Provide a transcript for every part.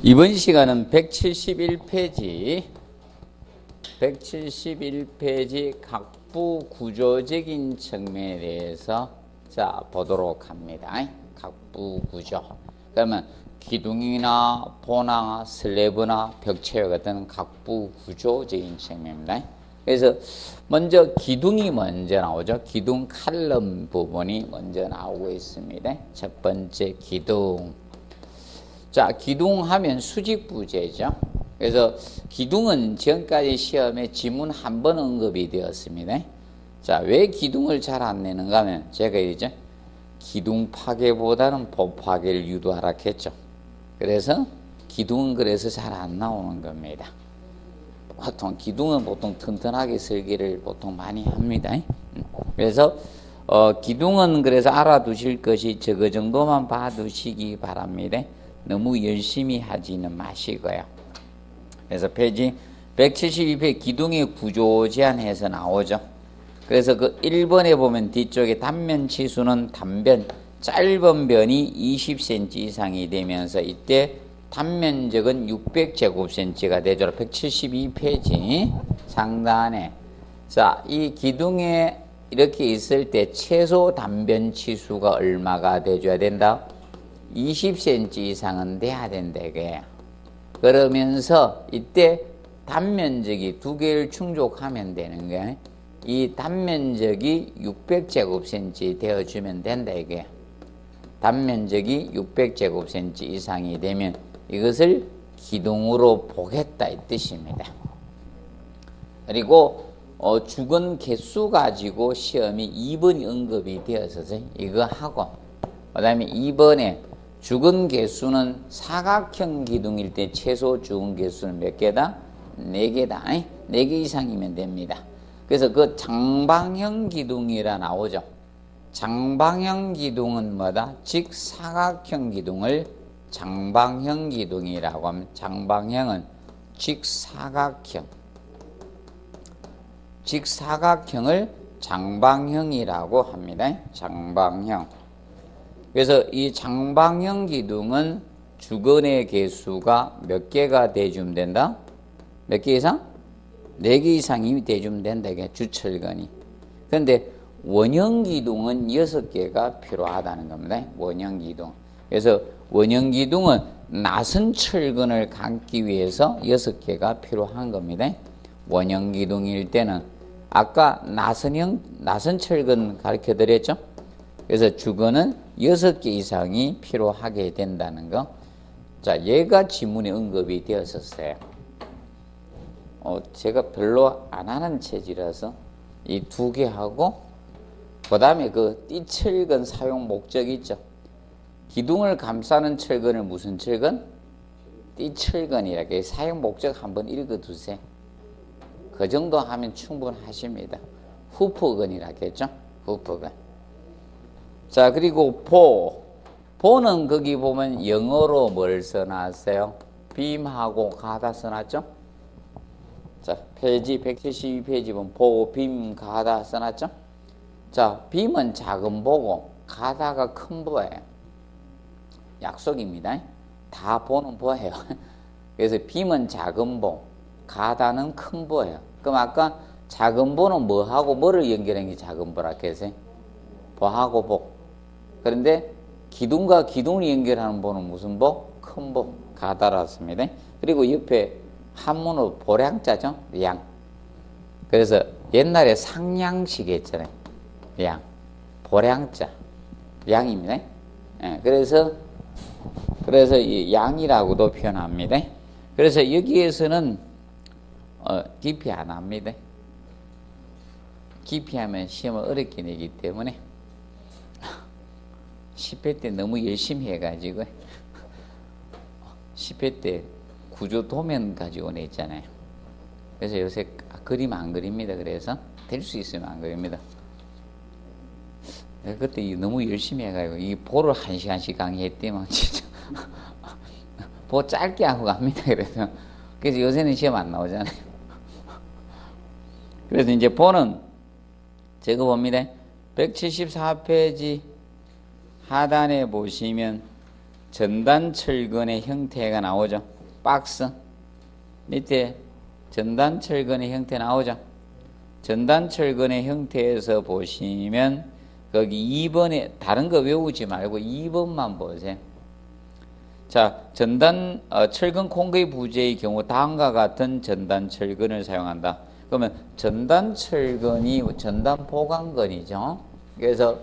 이번 시간은 171페이지 각부 구조적인 측면에 대해서 보도록 합니다. 각부 구조. 그러면 기둥이나 보나 슬래브나 벽체 같은 각부 구조적인 측면입니다. 그래서 먼저 기둥이 먼저 나오죠. 기둥 칼럼 부분이 먼저 나오고 있습니다. 첫 번째 기둥. 자, 기둥하면 수직부재죠. 그래서 기둥은 지금까지 시험에 지문 한 번 언급이 되었습니다. 자, 왜 기둥을 잘 안 내는가 하면 제가 이제 기둥 파괴보다는 법 파괴를 유도하라 했죠. 그래서 기둥은 그래서 잘 안 나오는 겁니다. 보통 기둥은 보통 튼튼하게 설계를 보통 많이 합니다. 그래서 기둥은 그래서 알아두실 것이 저거 정도만 봐두시기 바랍니다. 너무 열심히 하지는 마시고요. 그래서 페이지 172페이지 기둥의 구조 제한해서 나오죠. 그래서 그 1번에 보면 뒤쪽에 단면 치수는 단변 짧은 변이 20cm 이상이 되면서 이때 단면적은 600제곱cm가 되죠. 172페이지 상단에. 자, 이 기둥에 이렇게 있을 때 최소 단변 치수가 얼마가 돼줘야 된다? 20cm 이상은 돼야 된다, 이게. 그러면서 이때 단면적이 두 개를 충족하면 되는 거야. 이 단면적이 600제곱cm 되어주면 된다, 이게. 단면적이 600제곱cm 이상이 되면 이것을 기둥으로 보겠다, 이 뜻입니다. 그리고 주건 개수 가지고 시험이 2번이 언급이 되어서 이거 하고, 그 다음에 2번에 주건 개수는 사각형 기둥일 때 최소 주건 개수는 몇 개다? 4개다. 4개 이상이면 됩니다. 그래서 그 장방형 기둥이라 나오죠. 장방형 기둥은 뭐다? 즉 사각형 기둥을 장방형 기둥이라고 하면, 장방형은 즉 사각형을 장방형이라고 합니다. 장방형. 그래서 이 장방형 기둥은 주건의 개수가 몇 개가 돼주면 된다? 몇 개 이상? 4개 이상이 돼주면 된다, 이게 주철근이. 그런데 원형 기둥은 6개가 필요하다는 겁니다. 원형 기둥. 그래서 원형 기둥은 나선 철근을 감기 위해서 6개가 필요한 겁니다. 원형 기둥일 때는 아까 나선 철근 가르쳐 드렸죠? 그래서 주건은 6개 이상이 필요하게 된다는 거. 자, 얘가 지문에 언급이 되었었어요. 제가 별로 안 하는 체질이라서 이 2개 하고, 그 다음에 그 띠철근 사용 목적 있죠. 기둥을 감싸는 철근을 무슨 철근? 띠철근이라. 사용 목적 한번 읽어두세요. 그 정도 하면 충분하십니다. 후프근이라 했죠. 후프근. 자, 그리고 보는 거기 보면 영어로 뭘 써놨어요? 빔하고 가다 써놨죠? 자, 페이지 172페이지 보면 빔, 가다 써놨죠? 자, 빔은 작은 보고 가다가 큰 보예요. 약속입니다. 다 보는 보예요. 그래서 빔은 작은 보, 가다는 큰 보예요. 그럼 아까 작은 보는 뭐하고 뭐를 연결한 게 작은 보라 했어요? 보하고 보. 그런데 기둥과 기둥을 연결하는 보는 무슨 보? 큰 보, 가다랐습니다. 그리고 옆에 한문으로 보량자죠? 양. 그래서 옛날에 상량식 했잖아요. 양. 보량자. 양입니다. 예, 그래서 이 양이라고도 표현합니다. 그래서 여기에서는 깊이 안 합니다. 깊이 하면 시험을 어렵게 내기 때문에 10회 때 너무 열심히 해가지고 10회 때 구조 도면 가지고 냈잖아요. 그래서 요새 그림 안 그립니다. 그래서 될 수 있으면 안 그립니다. 그때 너무 열심히 해가지고 이 보를 1시간씩 강의했더만 진짜 보 짧게 하고 갑니다. 그래서 요새는 시험 안 나오잖아요. 그래서 이제 보는 제가 봅니다. 174페이지 하단에 보시면 전단철근의 형태가 나오죠. 박스 밑에 전단철근의 형태 나오죠. 전단철근의 형태에서 보시면 거기 2번에 다른 거 외우지 말고 2번만 보세요. 자, 철근 콘크리트 부재의 경우 다음과 같은 전단철근을 사용한다. 그러면 전단철근이 전단 보강근이죠. 그래서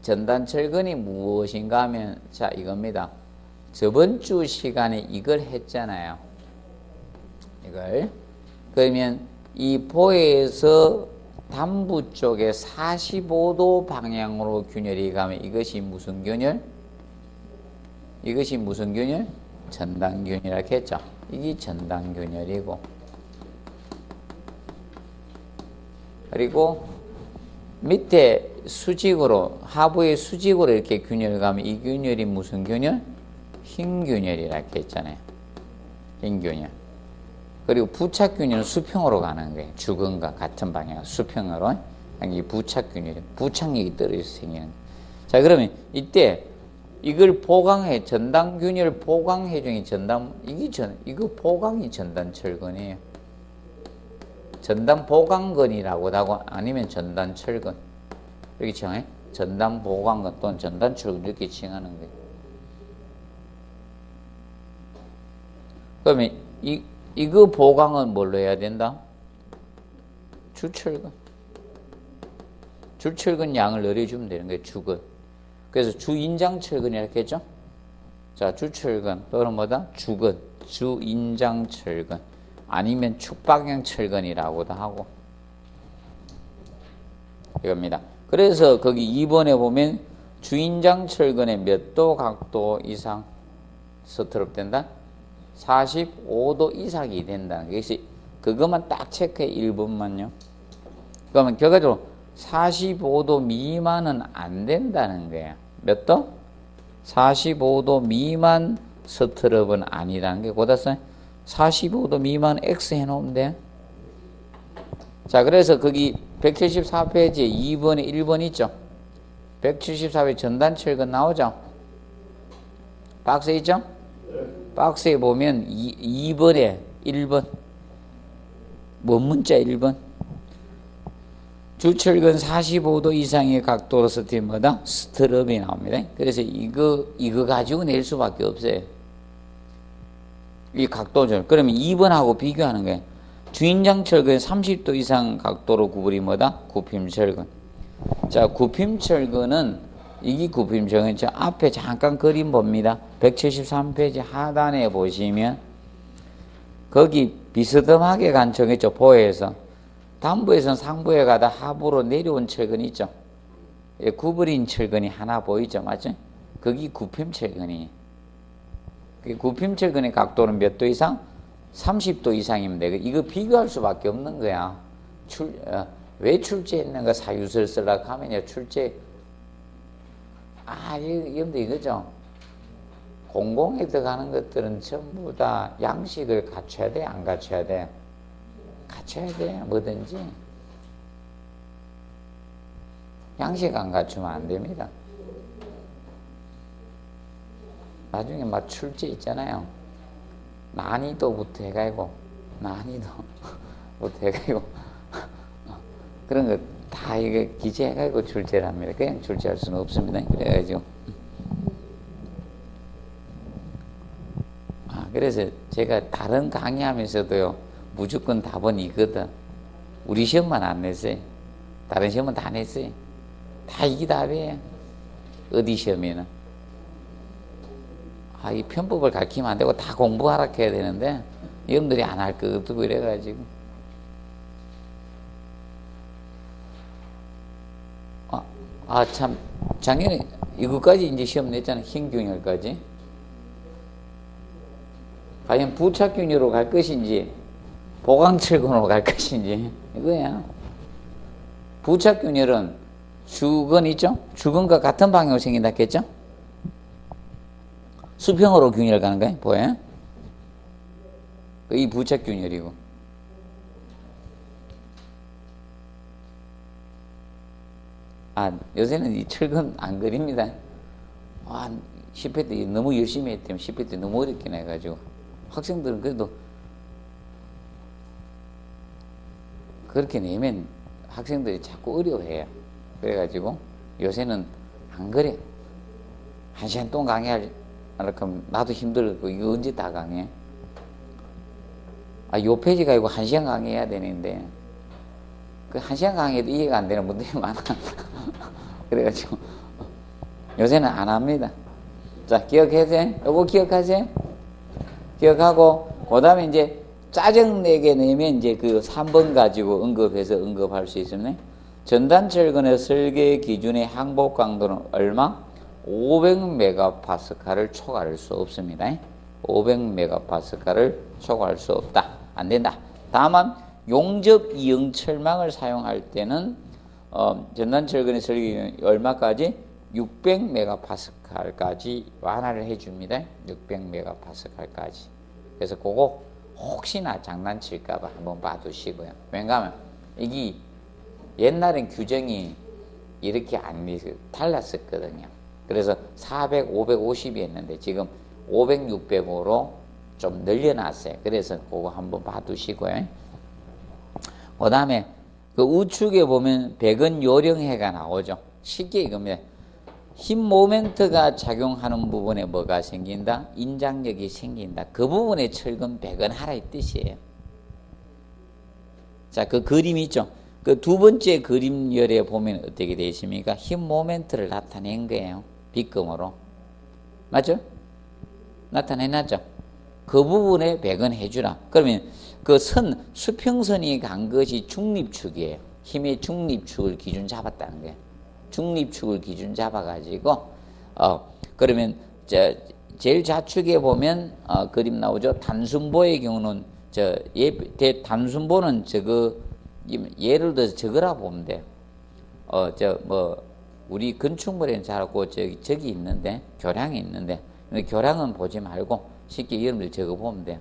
전단철근이 무엇인가 하면 자, 이겁니다. 저번 주 시간에 이걸 했잖아요. 이걸. 그러면 이 보에서 단부 쪽에 45도 방향으로 균열이 가면 이것이 무슨 균열? 이것이 무슨 균열? 전단균이라고 했죠. 이게 전단균열이고, 그리고 밑에 수직으로, 하부의 수직으로 이렇게 균열 가면 이 균열이 무슨 균열? 흰균열이라고 했잖아요. 흰균열. 그리고 부착균열은 수평으로 가는 거예요. 주근과 같은 방향, 수평으로. 이게 부착균열, 부착력이 떨어져서 생기는. 자, 그러면 이때 이걸 보강해, 전단균열 보강해 중에 이거 보강이 전단철근이에요. 전단 보강근이라고도 하고, 아니면 전단철근. 이렇게 칭해. 전단 보강근 또는 전단철근 이렇게 칭하는 거예요. 그러면 이거 보강은 뭘로 해야 된다? 주철근. 주철근 양을 늘려주면 되는 거예요, 주근. 그래서 주인장철근이라고 했죠? 자, 주철근 또는 뭐다? 주근, 주인장철근 아니면 축방향철근이라고도 하고 이겁니다. 그래서 거기 2번에 보면 주인장철근의 몇 도 각도 이상 서투릅된다? 45도 이상이 된다는 게, 그것만 딱 체크해. 1번만요. 그러면 결과적으로 45도 미만은 안 된다는 거예요. 몇 도? 45도 미만 서투릅은 아니라는 게, 거기다 써요. 45도 미만 X 해놓으면 돼. 자, 그래서 거기 174페이지에 2번에 1번 있죠? 174페이지 전단철근 나오죠? 박스에 있죠? 박스에 보면 2번에 1번. 원문자 1번. 주철근 45도 이상의 각도로 서투르면 뭐다? 스트럽이 나옵니다. 그래서 이거 가지고 낼 수밖에 없어요. 이 각도죠. 그러면 2번하고 비교하는 거예요. 주인장철근 30도 이상 각도로 구부리 뭐다? 굽힘철근. 자, 굽힘철근은 이게 굽힘철근. 저 앞에 잠깐 그림 봅니다. 173페이지 하단에 보시면 거기 비스듬하게 간 척이죠. 보에서 단부에서는 상부에 가다 하부로 내려온 철근이 있죠. 예, 구부린 철근이 하나 보이죠, 맞죠? 거기 굽힘철근이에요. 굽힘철근의 각도는 몇 도 이상? 30도 이상이면 돼. 이거 비교할 수밖에 없는 거야. 왜 출제했는가 사유설 쓰려고 하면요, 출제. 여러분들 이거죠. 공공에 들어가는 것들은 전부 다 양식을 갖춰야 돼, 안 갖춰야 돼? 갖춰야 돼, 뭐든지. 양식 안 갖추면 안 됩니다. 나중에 막 출제 있잖아요. 난이도부터 해가지고, 난이도부터 해가지고, 그런 거 다 이게 기재해가지고 출제를 합니다. 그냥 출제할 수는 없습니다. 그래가지고. 그래서 제가 다른 강의하면서도요, 무조건 답은 이거든. 우리 시험만 안 냈어요. 다른 시험은 다 냈어요. 다 이게 답이에요. 어디 시험에는. 이 편법을 가르치면 안 되고 다 공부하라 해야 되는데, 여러분들이 안 할 거 없고 이래가지고. 참, 작년에 이거까지 이제 시험 냈잖아. 흰균열까지. 과연 부착균열로 갈 것인지, 보강철근으로 갈 것인지, 이거야. 부착균열은 주근 있죠? 주근과 같은 방향으로 생긴다 했겠죠? 수평으로 균열 가는 거야, 보여? 이 부착균열이고. 요새는 이 철근 안 그립니다. 10회 때 너무 열심히 했다면 10회 때 너무 어렵게 해가지고 학생들은 그래도 그렇게 내면 학생들이 자꾸 어려워해요. 그래가지고 요새는 안 그래. 1시간 동안 강의할 그럼 나도 힘들고 이거 언제 다 강해? 요 페이지가 이거 1시간 강의해야 되는데 그 1시간 강의해도 이해가 안 되는 분들이 많아. 그래가지고 요새는 안 합니다. 자, 기억하세요? 요거 기억하세요? 기억하고 그 다음에 이제 짜증내게 내면 이제 그 3번 가지고 언급해서 언급할 수 있습니다. 전단철근의 설계 기준의 항복 강도는 얼마? 500메가파스칼을 초과할 수 없습니다. 500메가파스칼을 초과할 수 없다. 안 된다. 다만 용접 이용 철망을 사용할 때는 전단철근의 설계 기준이 얼마까지? 600메가파스칼까지 완화를 해줍니다. 600메가파스칼까지. 그래서 그거 혹시나 장난칠까봐 한번 봐두시고요. 왜냐하면 이게 옛날엔 규정이 이렇게 안 달랐었거든요. 그래서 400, 550이었는데 지금 500, 600으로 좀 늘려놨어요. 그래서 그거 한번 봐두시고요. 그 다음에 그 우측에 보면 백은 요령해가 나오죠. 쉽게 이겁니다. 힘 모멘트가 작용하는 부분에 뭐가 생긴다? 인장력이 생긴다. 그 부분에 철근 백은하라 이 뜻이에요. 자, 그 그림 있죠? 그 두 번째 그림열에 보면 어떻게 되어 있습니까? 힘 모멘트를 나타낸 거예요. 빗금으로. 맞죠? 나타내놨죠? 그 부분에 백은해주라. 그러면 그 수평선이 간 것이 중립축이에요. 힘의 중립축을 기준 잡았다는 거예요. 중립축을 기준 잡아가지고, 그러면, 제일 좌측에 보면, 그림 나오죠. 단순보의 경우는, 단순보는 예를 들어서 저거라 보면 돼요. 우리 건축물에는 잘 없고, 저기 있는데, 교량이 있는데, 근데 교량은 보지 말고, 쉽게 여러분들 저거 보면 돼요.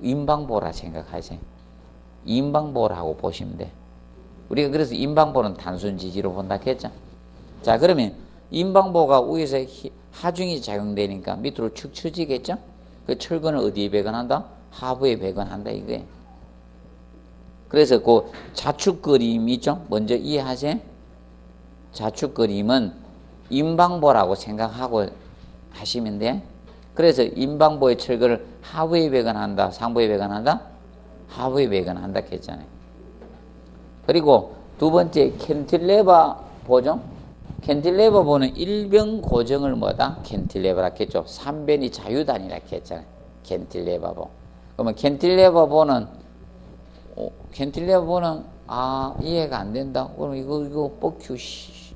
인방보라 생각하세요. 인방보라고 보시면 돼요. 우리가 그래서 인방보는 단순 지지로 본다 했죠. 자, 그러면 인방보가 위에서 하중이 작용되니까 밑으로 축 처지겠죠? 그 철근을 어디에 배관한다? 하부에 배관한다 이거예요. 그래서 그 좌측 그림 있죠? 먼저 이해하세요. 좌측 그림은 인방보라고 생각하고 하시면 돼. 그래서 인방보의 철근을 하부에 배관한다, 상부에 배관한다? 하부에 배관한다 했잖아요. 그리고 두 번째 캔틸레버 보죠? 캔틸레버 보는 일변 고정을 뭐다? 캔틸레버라 했죠. 3변이 자유단이라 했잖아요. 캔틸레버 보. 그러면 캔틸레버 보는 이해가 안 된다. 그럼 이거 뻑큐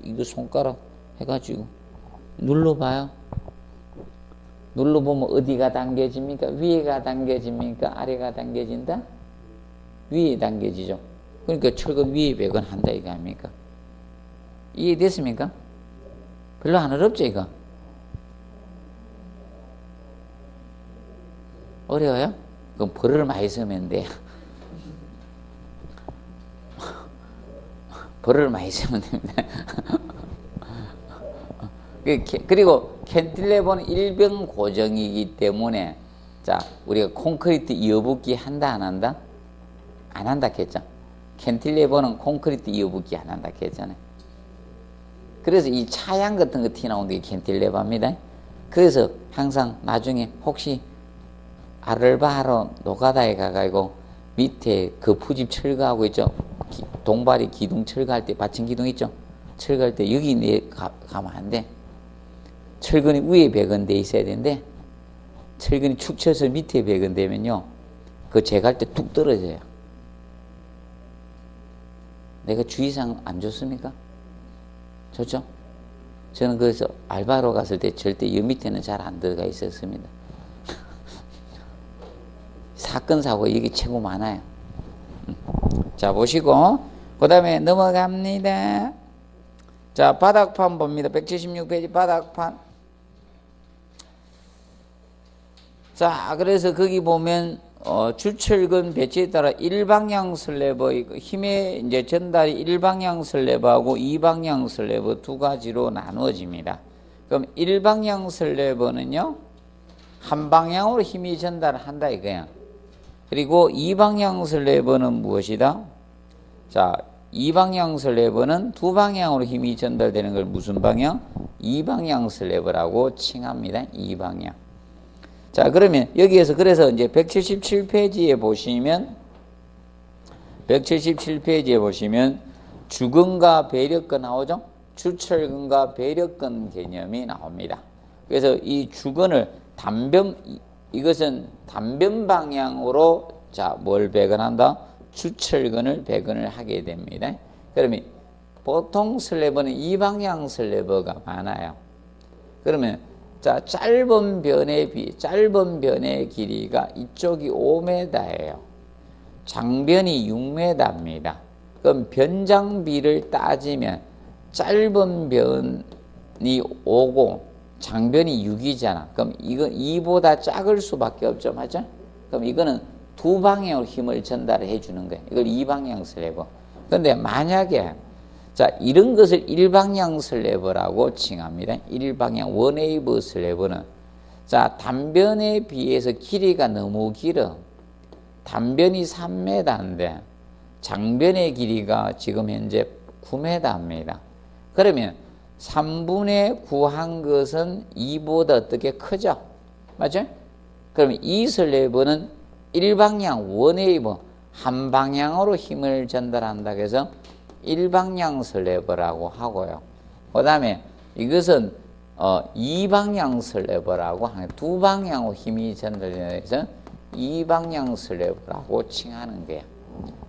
이거 손가락 해가지고 눌러봐요. 눌러보면 어디가 당겨집니까? 위에가 당겨집니까? 아래가 당겨진다? 위에 당겨지죠. 그러니까 철근 위에 배관한다 이거 아닙니까? 이해됐습니까? 별로 안 어렵죠 이거? 어려워요? 그럼 벌을 많이 쓰면 돼. 벌을 많이 쓰면 됩니다. 그리고 캔틸레버는 일변 고정이기 때문에 자 우리가 콘크리트 이어붙기 한다 안 한다? 안 한다 했죠. 캔틸레버는 콘크리트 이어붙기 안 한다 했잖아요. 그래서 이 차양 같은 거 튀어나오는 게 캔틸레버입니다. 그래서 항상 나중에 혹시 아르바하러 노가다에 가가지고 밑에 그 푸집 철거하고 있죠. 동발이 기둥 철거할 때 받침 기둥 있죠. 철거할 때 여기 가면 안 돼. 철근이 위에 배건돼 있어야 되는데 철근이 축 쳐서 밑에 배건되면요. 그거 제거할 때 뚝 떨어져요. 내가 주의사항 안 좋습니까? 좋죠? 저는 그래서 알바로 갔을 때 절대 여 밑에는 잘 안 들어가 있었습니다. 사건 사고 이게 최고 많아요. 자 보시고 그 다음에 넘어갑니다. 자 바닥판 봅니다. 176페이지 바닥판. 자 그래서 거기 보면 주철근 배치에 따라 일방향 슬래브 힘의 이제 전달이 일방향 슬래브하고 이방향 슬래브 두 가지로 나누어집니다. 그럼 일방향 슬래버는요, 한 방향으로 힘이 전달을 한다 이거야. 그리고 이방향 슬래버는 무엇이다? 자, 이방향 슬래버는 두 방향으로 힘이 전달되는 걸 무슨 방향? 이방향 슬래버라고 칭합니다. 이방향. 자, 그러면 여기에서 그래서 이제 177페이지에 보시면 주근과 배력근 나오죠? 주철근과 배력근 개념이 나옵니다. 그래서 이 주근을 이것은 단변 방향으로 자, 뭘 배근한다? 주철근을 배근을 하게 됩니다. 그러면 보통 슬래버는 이방향 슬래버가 많아요. 그러면 자, 짧은 변의 길이가 이쪽이 5m예요. 장변이 6m입니다. 그럼 변장비를 따지면 짧은 변이 5고 장변이 6이잖아. 그럼 이거 2보다 작을 수밖에 없죠. 맞죠? 그럼 이거는 두 방향으로 힘을 전달해 주는 거예요. 이걸 이방향 슬래버. 그런데 만약에 자, 이런 것을 일방향 슬래버라고 칭합니다. 일방향 원웨이브 슬래버는 자, 단변에 비해서 길이가 너무 길어. 단변이 3m인데 장변의 길이가 지금 현재 9m입니다. 그러면 3분의 9 한 것은 2보다 어떻게 크죠? 맞죠? 그러면 이 슬래버는 일방향 원웨이브 한 방향으로 힘을 전달한다 해서 일방향 슬래버라고 하고요. 그 다음에 이것은 이방향 슬래버라고 하는 두 방향으로 힘이 전달돼서 이방향 슬래버라고 칭하는 거예요.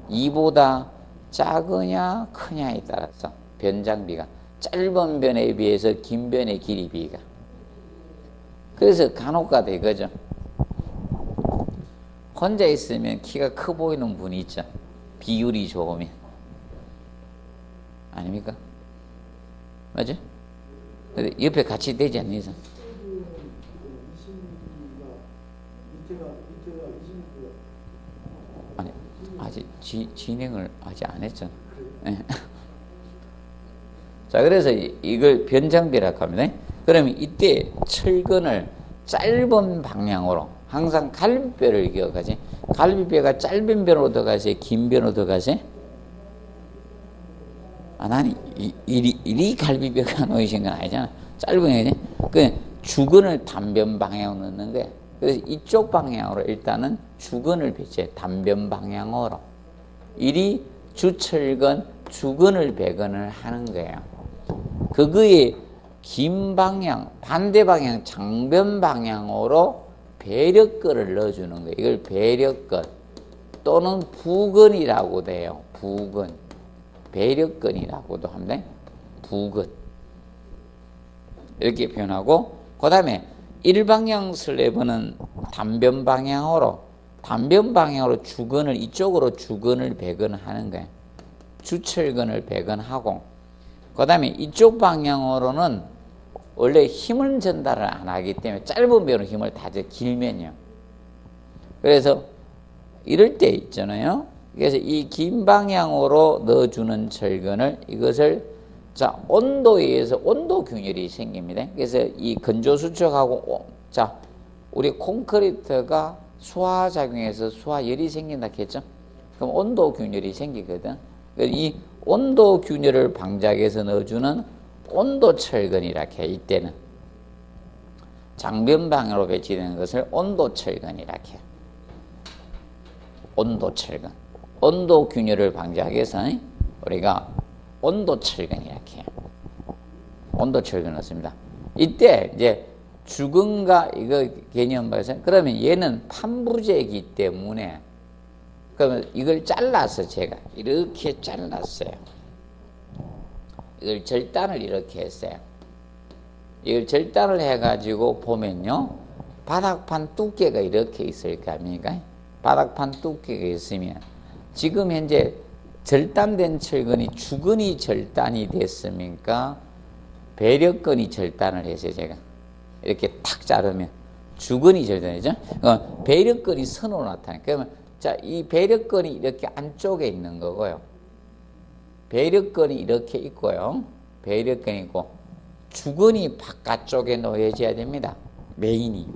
이보다 작으냐 크냐에 따라서 변장비가 짧은 변에 비해서 긴 변의 길이 비가. 그래서 간혹가다 이거죠. 혼자 있으면 키가 커 보이는 분이 있죠. 비율이 좋으면. 아닙니까? 맞죠? 근데 옆에 같이 되지 않는 이상. 아니, 아직 진행을 아직 안 했잖아. 네. 자, 그래서 이걸 변장비라고 합니다. 그러면 이때 철근을 짧은 방향으로 항상 갈비뼈를 기억하지. 갈비뼈가 짧은 변으로 들어가세요? 긴 변으로 들어가세요? 아, 나는 이리 갈비뼈가 놓이신 건 아니잖아. 짧은 거지. 그 주근을 단변 방향으로 넣는 거야. 그래서 이쪽 방향으로 일단은 주근을 배치해. 단변 방향으로. 이리 주철근, 주근을 배근을 하는 거예요. 그거에 긴 방향, 반대 방향, 장변 방향으로 배력근을 넣어주는 거예요. 이걸 배력근 또는 부근이라고 돼요. 부근. 배력근이라고도 합니다. 부근. 이렇게 표현하고, 그 다음에 일방향 슬래버는 단변 방향으로 주근을, 이쪽으로 주근을 배근하는 거예요. 주철근을 배근하고, 그 다음에 이쪽 방향으로는 원래 힘을 전달을 안 하기 때문에 짧은 변으로 힘을 다져 길면요. 그래서 이럴 때 있잖아요. 그래서 이 긴 방향으로 넣어주는 철근을 이것을 자, 온도에 의해서 온도 균열이 생깁니다. 그래서 이 건조수축하고 자, 우리 콘크리트가 수화작용해서 수화열이 생긴다 했죠. 그럼 온도 균열이 생기거든. 이 온도 균열을 방지하기 위해서 넣어주는 온도 철근이라 해. 이때는 장변 방향으로 배치되는 것을 온도 철근이라 해. 온도 철근. 온도 균열을 방지하기 위해서 우리가 온도 철근이라 해요. 온도 철근을 넣습니다. 이때 이제 주근과 이거 개념 봐서 그러면 얘는 판부제이기 때문에 그러면 이걸 잘라서 제가 이렇게 잘랐어요. 이걸 절단을 이렇게 했어요. 이걸 절단을 해가지고 보면요. 바닥판 두께가 이렇게 있을 거 아닙니까? 바닥판 두께가 있으면 지금 현재 절단된 철근이 주근이 절단이 됐습니까? 배력근이 절단을 했어요. 제가 이렇게 탁 자르면 주근이 절단이죠. 배력근이 선으로 나타나요. 그러면 자, 이 배력근이 이렇게 안쪽에 있는 거고요. 배력근이 이렇게 있고요. 배력근이 있고 주근이 바깥쪽에 놓여져야 됩니다. 메인이.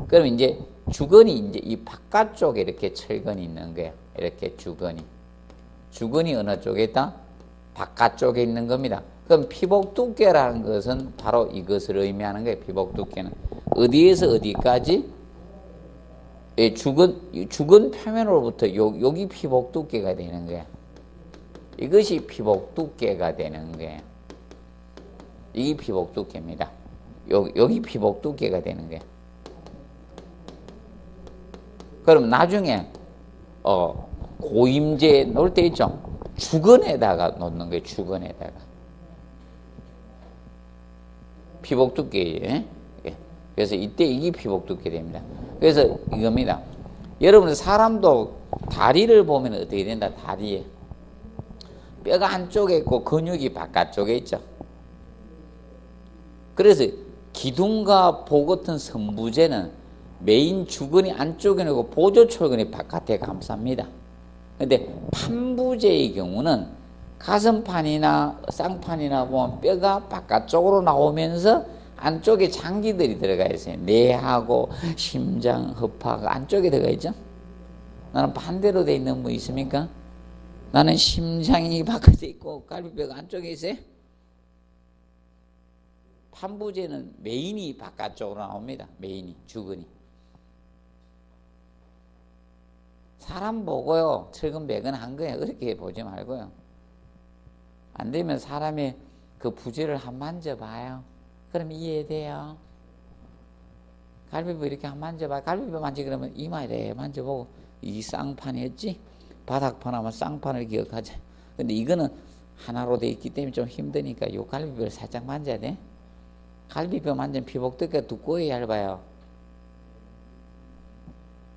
그럼 이제 주근이 이제 이 바깥쪽에 이렇게 철근이 있는 거예요. 이렇게 주근이. 주근이 어느 쪽에 있다? 바깥쪽에 있는 겁니다. 그럼 피복 두께라는 것은 바로 이것을 의미하는 거예요. 피복 두께는. 어디에서 어디까지? 예, 주근 표면으로부터 여기 피복 두께가 되는 거예요. 이것이 피복 두께가 되는 거예요. 이게 피복 두께입니다. 여기 피복 두께가 되는 거예요. 그럼 나중에 고임제 놓을 때 있죠. 주근에다가 놓는 거예요. 주근에다가. 피복 두께. 예. 그래서 이때 이게 피복 두께 됩니다. 그래서 이겁니다. 여러분 사람도 다리를 보면 어떻게 된다? 다리에 뼈가 안쪽에 있고 근육이 바깥쪽에 있죠. 그래서 기둥과 보 같은 선부제는 메인 주근이 안쪽에 있고 보조철근이 바깥에 감쌉니다. 근데 판부제의 경우는 가슴판이나 쌍판이나 보면 뼈가 바깥쪽으로 나오면서 안쪽에 장기들이 들어가 있어요. 뇌하고 심장, 허파가 안쪽에 들어가 있죠. 나는 반대로 돼 있는 뭐 있습니까? 나는 심장이 바깥에 있고 갈비뼈가 안쪽에 있어요. 판부제는 메인이 바깥쪽으로 나옵니다. 메인이, 주근이. 사람 보고요, 철근배근한 거예요. 그렇게 보지 말고요. 안 되면 사람의 그 부제를 한번 만져봐요. 그럼 이해돼요. 갈비뼈 이렇게 한번 만져봐요. 갈비뼈 그러면 이마에 만져보고, 이 쌍판이었지? 바닥판 하면 쌍판을 기억하자. 근데 이거는 하나로 돼 있기 때문에 좀 힘드니까 요 갈비뼈를 살짝 만져야 돼. 갈비뼈 만지면 피복 두께가 두꺼워야 얇아요.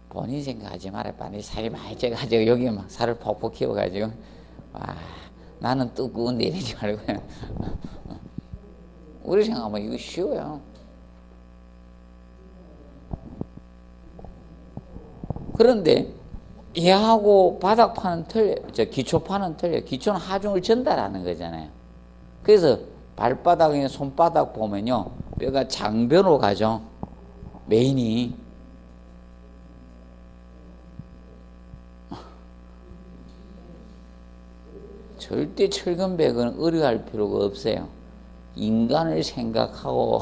본인 생각하지 말아요. 빨리 살이 많이 쪄가지고 여기 막 살을 퍽퍽 키워가지고 와 나는 두꺼운데 이러지 말고요. 우리 생각하면 이거 쉬워요. 그런데 얘하고 바닥판은 틀려요. 기초판은 틀려요. 기초는 하중을 전달하는 거잖아요. 그래서 발바닥이나 손바닥 보면요, 뼈가 장변으로 가죠. 메인이. 절대 철근백은 의뢰할 필요가 없어요. 인간을 생각하고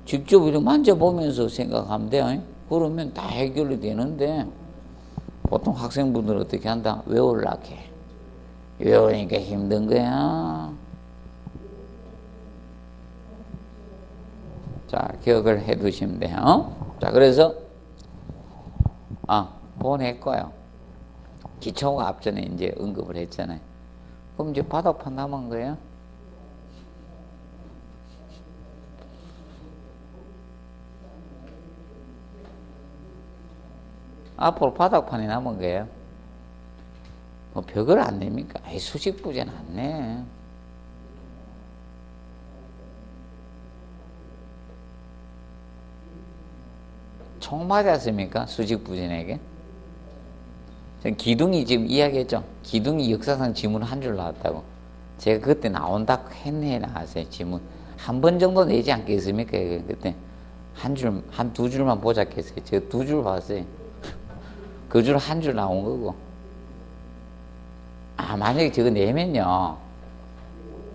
직접 이렇게 만져보면서 생각하면 돼요. 그러면 다 해결이 되는데 보통 학생분들은 어떻게 한다? 외우려고 해. 외우니까 힘든 거야. 자, 기억을 해 두시면 돼요. 자, 그래서 보냈고요. 기초가 앞전에 이제 언급을 했잖아요. 그럼 이제 바닥판 남은 거예요? 앞으로 바닥판이 남은 거예요? 뭐 벽을 안 냅니까? 수직부제는 안 내. 총 맞았습니까? 수직부진에게? 기둥이 지금 이야기했죠. 기둥이 역사상 지문 한 줄 나왔다고. 제가 그때 나온다고 했네 나왔어요. 지문 한 번 정도 내지 않겠습니까? 그때 한 두 줄만 보자겠어요. 제가 2줄 봤어요. 그 줄 한 줄 나온 거고. 만약에 저거 내면요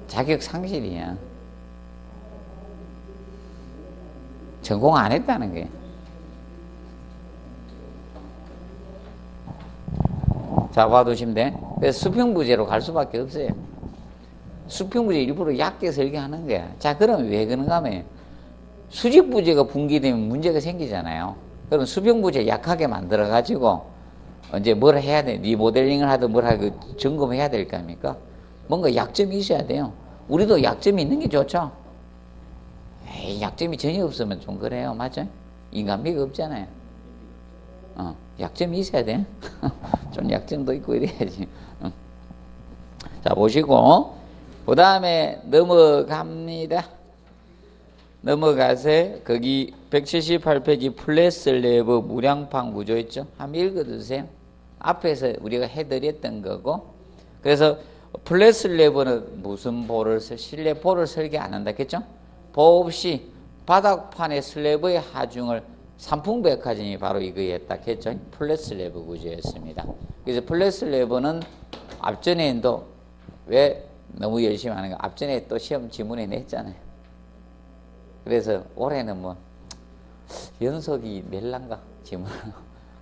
자격 상실이야. 전공 안 했다는 거예요. 잡아두시면 돼. 그래서 수평부제로 갈 수밖에 없어요. 수평부제 일부러 얕게 설계하는 거야. 자, 그러면 왜 그런가 하면 수직부제가 붕괴되면 문제가 생기잖아요. 그럼 수평부제 약하게 만들어가지고 이제 뭘 해야 돼? 리모델링을 하든 뭘 하든 점검해야 될 거 아닙니까? 뭔가 약점이 있어야 돼요. 우리도 약점이 있는 게 좋죠. 약점이 전혀 없으면 좀 그래요. 맞죠? 인간미가 없잖아요. 약점이 있어야 돼. 좀 약점도 있고 이래야지. 자, 보시고 그 다음에 넘어갑니다. 넘어가서 거기 178페이지 플랫슬래브 무량판 구조 있죠? 한번 읽어주세요. 앞에서 우리가 해드렸던 거고, 그래서 플랫 슬래브는 무슨 볼을 실내 볼을 설계 안 한다 했죠? 보 없이 바닥판의 슬래브의 하중을 삼풍백화점이 바로 이거였다 했죠? 플랫 슬래브 구조였습니다. 그래서 플랫 슬래브는 앞전에도 왜 너무 열심히 하는 거 앞전에 또 시험 지문에 냈잖아요. 그래서 올해는 뭐 연속이 멜란가 지문.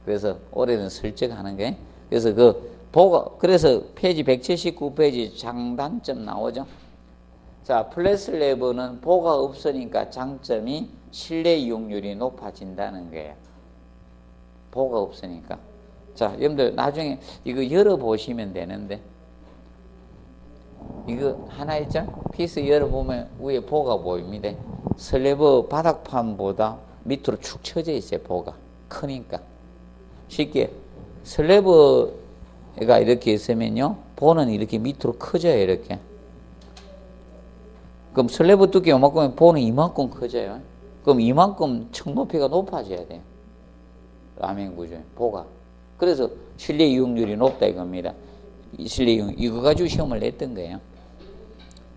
그래서 올해는 슬쩍 하는 게 그래서 그래서 페이지 179페이지 장단점 나오죠. 자, 플랫 슬래브는 보가 없으니까 장점이 실내 이용률이 높아진다는 거예요. 보가 없으니까. 자, 여러분들 나중에 이거 열어보시면 되는데 이거 하나 있죠? 피스 열어보면 위에 보가 보입니다. 슬래브 바닥판보다 밑으로 축 처져 있어요. 보가 크니까. 쉽게 슬래브가 이렇게 있으면요 보는 이렇게 밑으로 커져요. 이렇게. 그럼 슬래브 두께가 이만큼 보는 이만큼 커져요. 그럼 이만큼 층 높이가 높아져야 돼요. 라멘 구조에 보가. 그래서 실내 이용률이 높다 이겁니다. 실내 이용 이거 가지고 시험을 냈던 거예요.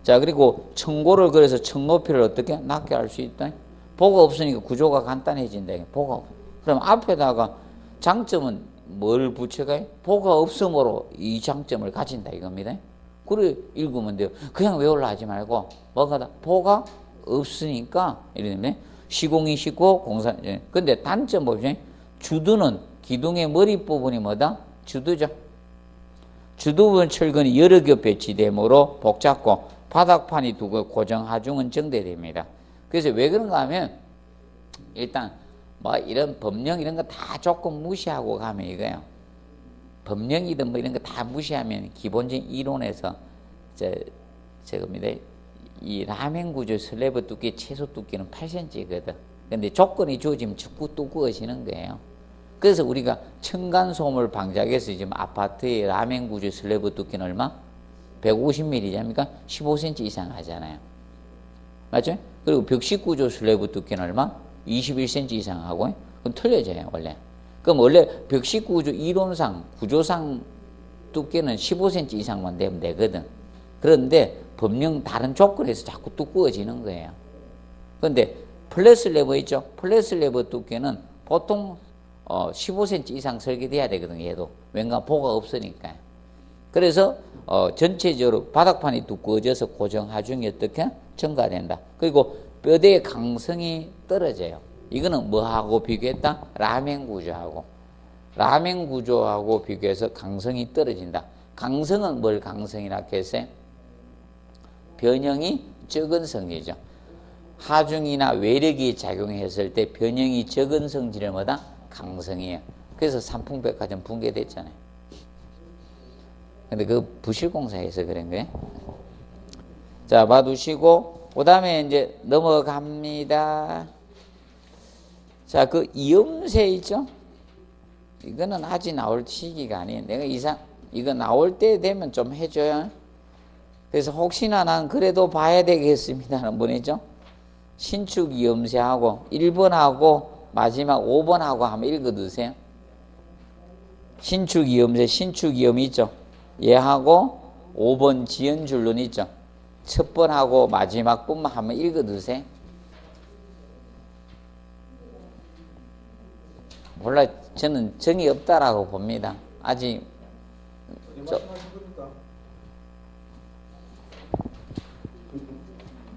자, 그리고 청고를 그래서 층 높이를 어떻게 낮게 할 수 있다. 보가 없으니까 구조가 간단해진다. 보가 없. 그럼 앞에다가 장점은 뭘 붙여가요? 보가 없음으로 이 장점을 가진다 이겁니다. 그래 읽으면 돼요. 그냥 외우려 하지 말고 뭐가 보가 없으니까 이러면 시공이 쉽고 공사. 근데 단점 뭐죠? 주두는 기둥의 머리 부분이 뭐다? 주두죠. 주두 부분 철근이 여러 겹 배치되므로 복잡고 바닥판이 두고 고정 하중은 정대됩니다. 그래서 왜 그런가 하면 일단 뭐 이런 법령 이런 거 다 조금 무시하고 가면 이거예요. 법령이든 뭐 이런 거 다 무시하면 기본적인 이론에서 저겁니다. 이 라멘 구조 슬래브 두께 최소 두께는 8cm거든. 근데 조건이 주어지면 자꾸 두꺼워지는 거예요. 그래서 우리가 층간소음을 방지하기 위해서 지금 아파트의 라멘 구조 슬래브 두께는 얼마? 150mm입니까? 15cm 이상 하잖아요. 맞죠? 그리고 벽식 구조 슬래브 두께는 얼마? 21cm 이상 하고. 그럼 틀려져요, 원래. 그럼 원래 벽식 구조 이론상, 구조상 두께는 15cm 이상만 되면 되거든. 그런데 법령 다른 조건에서 자꾸 두꺼워지는 거예요. 그런데 플랫 슬래브 있죠? 플랫 슬래브 두께는 보통 15cm 이상 설계돼야 되거든, 얘도. 왠가 보가 없으니까. 그래서 전체적으로 바닥판이 두꺼워져서 고정 하중이 어떻게 증가된다. 그리고 뼈대의 강성이 떨어져요. 이거는 뭐하고 비교했다? 라멘 구조하고. 라멘 구조하고 비교해서 강성이 떨어진다. 강성은 뭘 강성이라고 했어요? 변형이 적은 성질이죠. 하중이나 외력이 작용했을 때 변형이 적은 성질을 뭐다? 강성이에요. 그래서 삼풍백화점 붕괴됐잖아요. 근데 그 부실공사에서 그런 거예요. 자, 봐두시고 그 다음에 이제 넘어갑니다. 자, 그 이음새 있죠? 이거는 아직 나올 시기가 아니에요. 내가 이거 나올 때 되면 좀 해줘요. 그래서 혹시나 난 그래도 봐야 되겠습니다 하는 분 있죠? 신축 이음새하고 1번하고 마지막 5번하고 한번 읽어두세요. 신축 이음새, 신축 이음 있죠? 얘하고 5번 지연줄론 있죠? 첫 번하고 마지막 번만 한번 읽어두세요. 몰라, 저는 정이 없다라고 봅니다. 아직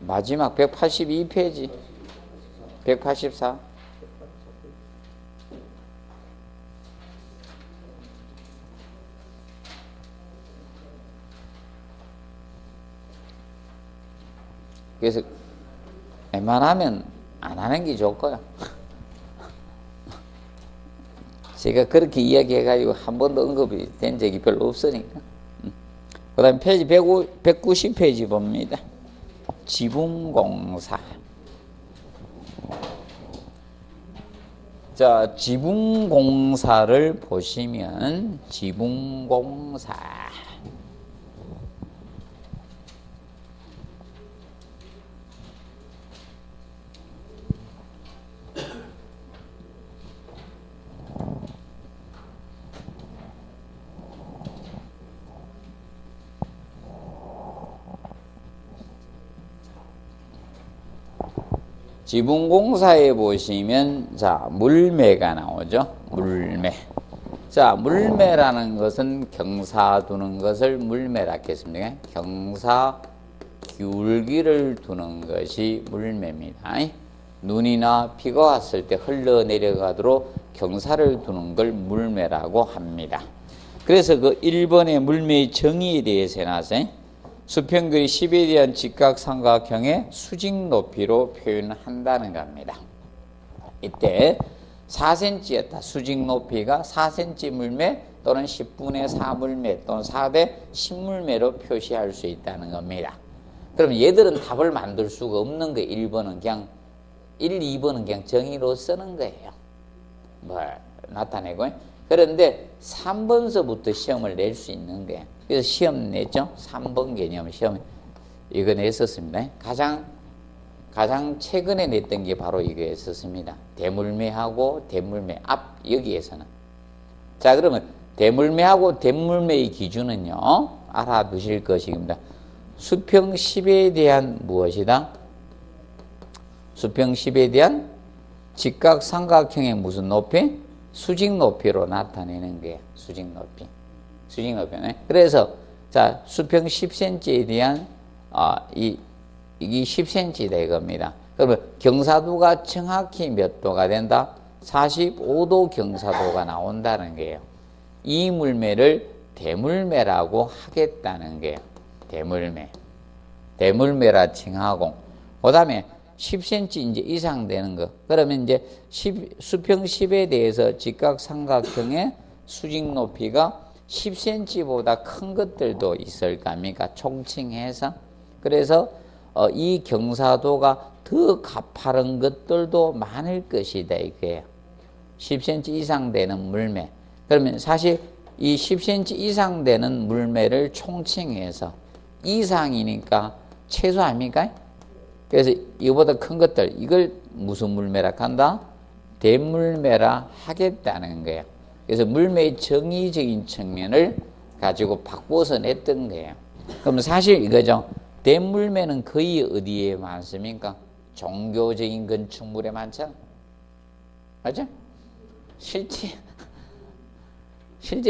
마지막 182페이지 184 그래서 웬만하면 안 하는 게 좋고요. 제가 그렇게 이야기해가지고 한 번도 언급이 된 적이 별로 없으니까. 그 다음에 페이지 190페이지 봅니다. 지붕공사. 자, 지붕공사를 보시면 지붕공사. 지붕공사에 보시면 자 물매가 나오죠. 물매. 자 물매라는 것은 경사 두는 것을 물매라 했습니다. 경사 기울기를 두는 것이 물매입니다. 눈이나 비가 왔을 때 흘러내려가도록 경사를 두는 걸 물매라고 합니다. 그래서 그 1번의 물매의 정의에 대해서 해놨어요. 수평距리 10에 대한 직각삼각형의 수직 높이로 표현한다는 겁니다. 이때 4cm였다. 수직 높이가 4cm 물매 또는 10분의 4 물매 또는 4대 10물매로 표시할 수 있다는 겁니다. 그럼 얘들은 답을 만들 수가 없는 거예요. 1번은 그냥 1, 2번은 그냥 정의로 쓰는 거예요. 나타내고. 그런데 3번서부터 시험을 낼 수 있는 거예요. 그래서 시험 냈죠. 3번 개념 시험 이거 냈었습니다. 가장 최근에 냈던 게 바로 이거였었습니다. 대물매하고 대물매 앞 여기에서는. 자 그러면 대물매하고 대물매의 기준은요. 알아두실 것입니다. 수평 10에 대한 무엇이다? 수평 10에 대한 직각삼각형의 무슨 높이? 수직 높이로 나타내는 거예요. 수직 높이. 수직 높이네. 그래서 자 수평 10cm에 대한 이게 10cm다 이겁니다. 그러면 경사도가 정확히 몇 도가 된다? 45도 경사도가 나온다는 거예요. 이 물매를 대물매라고 하겠다는 거예요. 대물매. 대물매라 칭하고 그 다음에 10cm 이제 이상 되는 거. 그러면 이제 수평 10에 대해서 직각삼각형의 수직 높이가 10cm보다 큰 것들도 있을 겁니까? 총칭해서. 그래서 이 경사도가 더 가파른 것들도 많을 것이다 이거예요. 10cm 이상 되는 물매. 그러면 사실 이 10cm 이상 되는 물매를 총칭해서 이상이니까 최소 아닙니까? 그래서 이거보다 큰 것들 이걸 무슨 물매라 한다? 대물매라 하겠다는 거예요. 그래서 물매의 정의적인 측면을 가지고 바꿔서 냈던 거예요. 그럼 사실 이거죠. 대물매는 거의 어디에 많습니까? 종교적인 건축물에 많잖아. 맞죠? 실제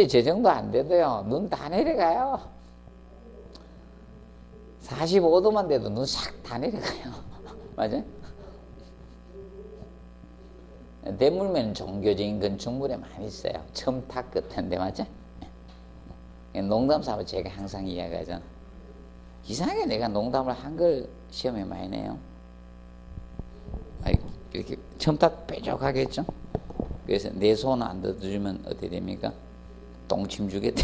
저 정도 안 돼도요. 눈 다 내려가요. 45도만 돼도 눈 싹 다 내려가요. 맞아요? 대물매는 종교적인 건축물에 많이 있어요. 첨탑 같은데, 맞죠? 농담 삼아 제가 항상 이야기하잖아. 이상하게 내가 농담을 한 걸 시험에 많이 내요. 이렇게 첨탑 뾰족하겠죠? 그래서 내 손 안 뜯어주면 어떻게 됩니까? 똥침 주겠다.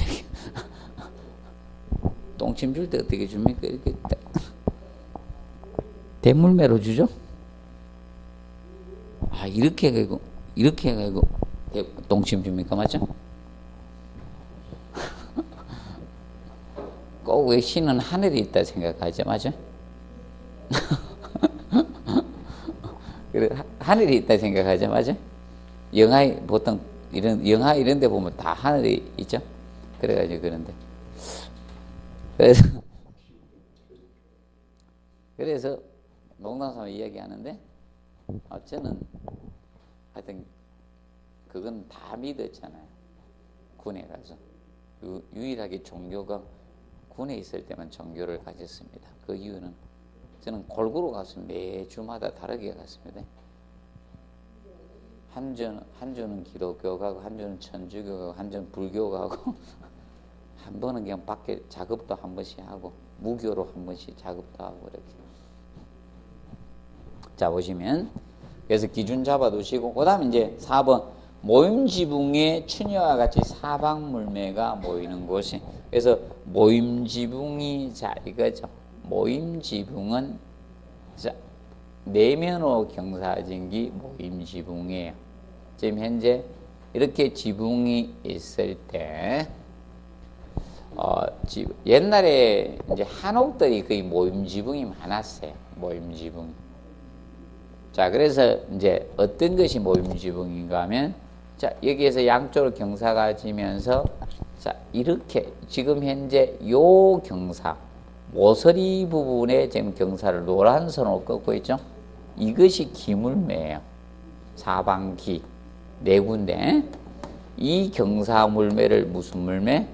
똥침 줄 때 어떻게 줍니까? 이렇게 대물매로 주죠? 이렇게 해가지고 똥침 줍니까? 맞죠? 꼭 왜 신은 하늘에 있다 생각하죠? 맞죠? 그래, 하늘에 있다 생각하죠? 맞죠? 영화에 보통 영화 이런 데 보면 다 하늘에 있죠? 그래가지고 그런데. 그래서 농담삼아 이야기하는데 저는 하여튼 그건 다 믿었잖아요. 군에 가서 유일하게 종교가 군에 있을 때만 종교를 가졌습니다. 그 이유는 저는 골고루 가서 매주마다 다르게 갔습니다. 한 주는 기독교 가고 한 주는 천주교 가고 한 주는 불교 가고 한 번은 그냥 밖에 작업도 한 번씩 하고 무교로 한 번씩 작업도 하고 이렇게. 자 보시면 그래서 기준 잡아두시고 그 다음에 이제 4번 모임지붕에 추녀와 같이 사방물매가 모이는 곳이. 그래서 모임지붕이 자 이거죠. 모임지붕은 자 내면호 경사진기 모임지붕이에요. 지금 현재 이렇게 지붕이 있을 때 옛날에 이제 한옥들이 거의 모임지붕이 많았어요. 모임지붕. 자, 그래서 이제 어떤 것이 모임지붕인가 하면, 자, 여기에서 양쪽으로 경사가 지면서, 자, 이렇게 지금 현재 요 경사, 모서리 부분에 지금 경사를 노란 선으로 긋고 있죠? 이것이 기물매예요. 사방기 네 군데. 이 경사물매를 무슨 물매?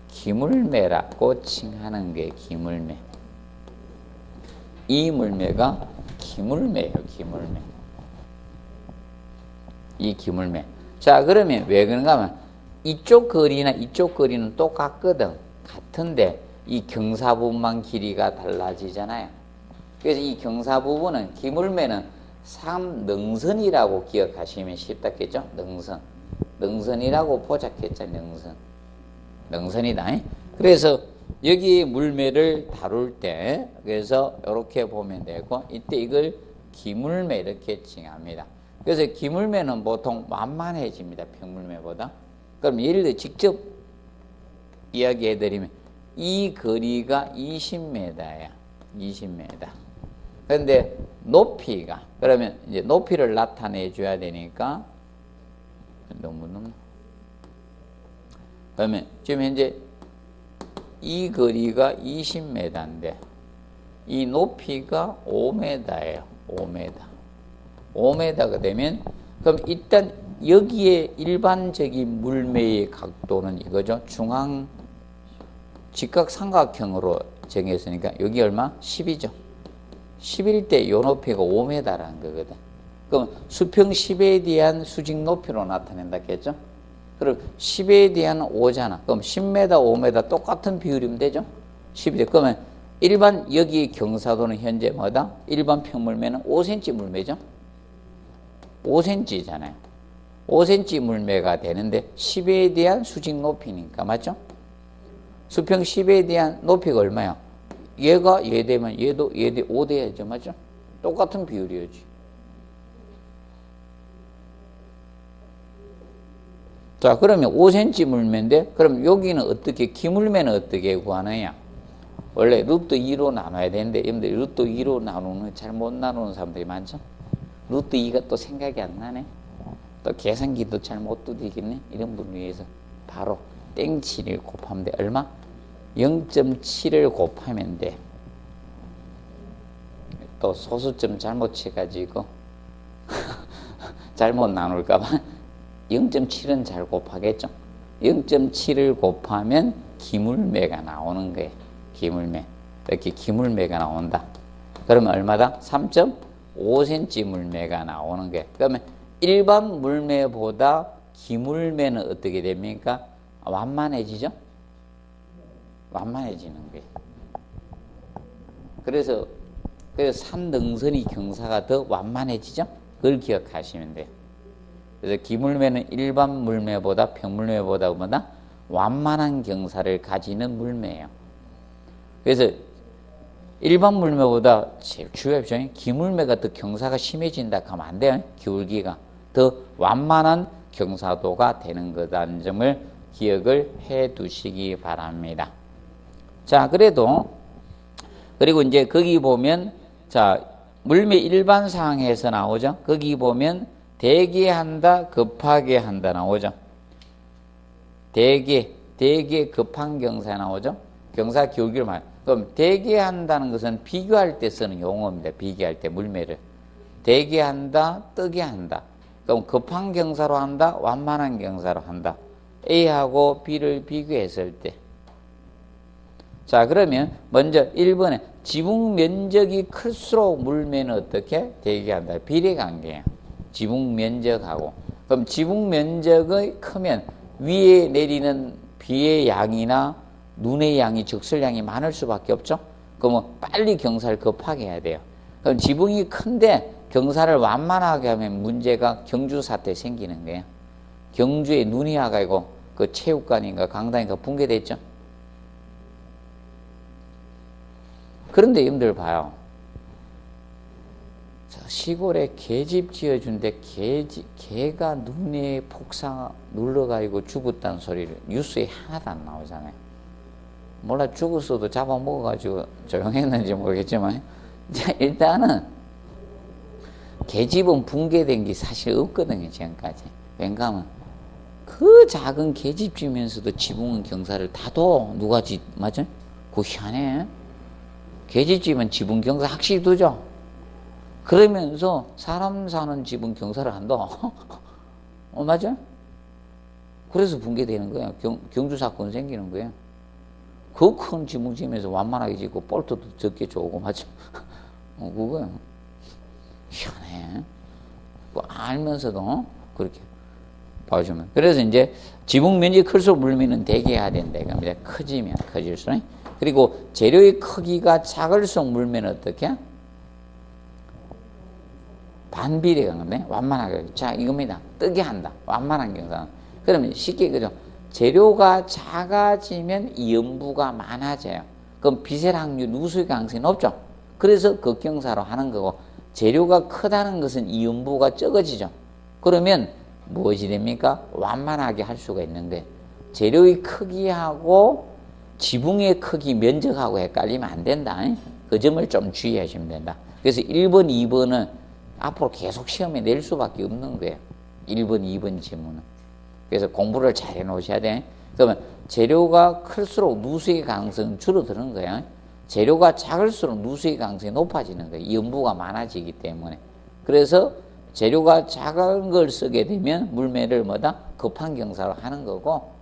기물매라고 칭하는 게 기물매. 이 물매가 기물매예요. 기물매. 이 기물매. 자, 그러면 왜 그런가 하면 이쪽 거리나 이쪽 거리는 똑같거든. 같은데 이 경사 부분만 길이가 달라지잖아요. 그래서 이 경사 부분은 기물매는 삼능선이라고 기억하시면 쉽다겠죠? 능선. 능선이라고 포착했죠. 능선. 능선이다. 그래서 여기 물매를 다룰 때 그래서 이렇게 보면 되고 이때 이걸 기물매 이렇게 칭합니다. 그래서 기물매는 보통 완만해집니다. 평물매보다. 그럼 예를 들어 직접 이야기해드리면 이 거리가 20m야. 20m. 그런데 높이가 그러면 이제 높이를 나타내 줘야 되니까 너무 그러면 지금 현재 이 거리가 20m인데 이 높이가 5m예요. 5m. 5m가 되면 그럼 일단 여기에 일반적인 물매의 각도는 이거죠. 중앙 직각삼각형으로 정했으니까 여기 얼마? 10이죠. 10일 때 이 높이가 5m라는 거거든. 그럼 수평 10에 대한 수직 높이로 나타낸다 했죠. 그럼 10에 대한 5잖아. 그럼 10m, 5m 똑같은 비율이면 되죠. 10이 그러면 일반 여기 경사도는 현재 뭐다? 일반 평물매는 5cm 물매죠. 5cm잖아요. 5cm 물매가 되는데 10에 대한 수직 높이니까 맞죠? 수평 10에 대한 높이가 얼마야? 얘가 얘 되면 얘도 얘 돼 5 돼야죠. 맞죠? 똑같은 비율이었지. 자, 그러면 5cm 물매인데 그럼 여기는 어떻게 기물매는 어떻게 구하느냐? 원래 루트 2로 나눠야 되는데 여러분들 루트 2로 나누는 잘 못 나누는 사람들이 많죠? 루트 2가 또 생각이 안 나네. 또 계산기도 잘 못 두드리겠네. 이런 분을 위해서 바로 땡치를 곱하면 돼. 얼마? 0.7을 곱하면 돼. 또 소수점 잘못 쳐가지고 잘못 나눌까봐 0.7은 잘 곱하겠죠. 0.7을 곱하면 기물매가 나오는 거예요. 기물매. 이렇게 기물매가 나온다. 그러면 얼마다? 3.5cm 물매가 나오는 거예요. 그러면 일반 물매보다 기물매는 어떻게 됩니까? 완만해지죠? 완만해지는 거예요. 그래서 삼능선이 경사가 더 완만해지죠? 그걸 기억하시면 돼요. 그래서 기물매는 일반 물매보다 평물매보다 뭐다? 완만한 경사를 가지는 물매예요. 그래서 일반 물매보다 주의하십시오. 기물매가 더 경사가 심해진다 하면 안 돼요. 기울기가 더 완만한 경사도가 되는 거다는 점을 기억을 해 두시기 바랍니다. 자, 그리고 이제 거기 보면 자, 물매 일반 상에서 나오죠. 거기 보면 대개 한다, 급하게 한다 나오죠. 대개 급한 경사 나오죠. 경사 기울기를 말. 그럼 대개 한다는 것은 비교할 때 쓰는 용어입니다. 비교할 때 물매를. 대개 한다, 뜨게 한다. 그럼 급한 경사로 한다, 완만한 경사로 한다. A하고 B를 비교했을 때. 자, 그러면 먼저 1번에 지붕 면적이 클수록 물매는 어떻게? 대개 한다. 비례관계예요. 지붕 면적하고. 그럼 지붕 면적이 크면 위에 내리는 비의 양이나 눈의 양이 적설량이 많을 수밖에 없죠. 그러면 빨리 경사를 급하게 해야 돼요. 그럼 지붕이 큰데 경사를 완만하게 하면 문제가 경주 사태 생기는 거예요. 경주에 눈이 와가지고 그 체육관인가 강당인가 붕괴됐죠. 그런데 여러분들 봐요. 시골에 개집 지어준데 개가 눈에 폭삭 눌러가지고 죽었다는 소리를 뉴스에 하나도 안 나오잖아요. 몰라 죽었어도 잡아먹어가지고 조용했는지 모르겠지만 일단은 개집은 붕괴된 게 사실 없거든요. 지금까지. 왜냐하면 그 작은 개집 지면서도 지붕은 경사를 다둬. 누가 맞아? 그거 희한해. 개집 지면 지붕 경사 확실히 두죠. 그러면서 사람 사는 집은 경사를 한다. 맞아? 그래서 붕괴되는 거야. 경주 사건 생기는 거야. 그 큰 지붕 지면서 완만하게 짓고 볼트도 적게 쪼고, 맞죠? 그거야. 희한해. 알면서도 그렇게 봐주면. 그래서 이제 지붕 면적이 클수록 물면은 되게 해야 된다. 이겁니다. 커지면 커질수록. 그리고 재료의 크기가 작을수록 물면 어떻게? 반비례가 겁니다. 완만하게. 자, 이겁니다. 뜨게 한다. 완만한 경사. 그러면 쉽게 그죠? 재료가 작아지면 이음부가 많아져요. 그럼 비셀 확률, 누수의 가능성이 높죠? 그래서 극경사로 하는 거고, 재료가 크다는 것은 이음부가 적어지죠. 그러면 무엇이 됩니까? 완만하게 할 수가 있는데, 재료의 크기하고 지붕의 크기, 면적하고 헷갈리면 안 된다. 그 점을 좀 주의하시면 된다. 그래서 1번, 2번은 앞으로 계속 시험에 낼 수밖에 없는 거예요. 1번, 2번 지문은. 그래서 공부를 잘 해놓으셔야 돼. 그러면 재료가 클수록 누수의 가능성은 줄어드는 거예요. 재료가 작을수록 누수의 가능성이 높아지는 거예요. 이음부가 많아지기 때문에. 그래서 재료가 작은 걸 쓰게 되면 물매를 뭐다? 급한 경사로 하는 거고,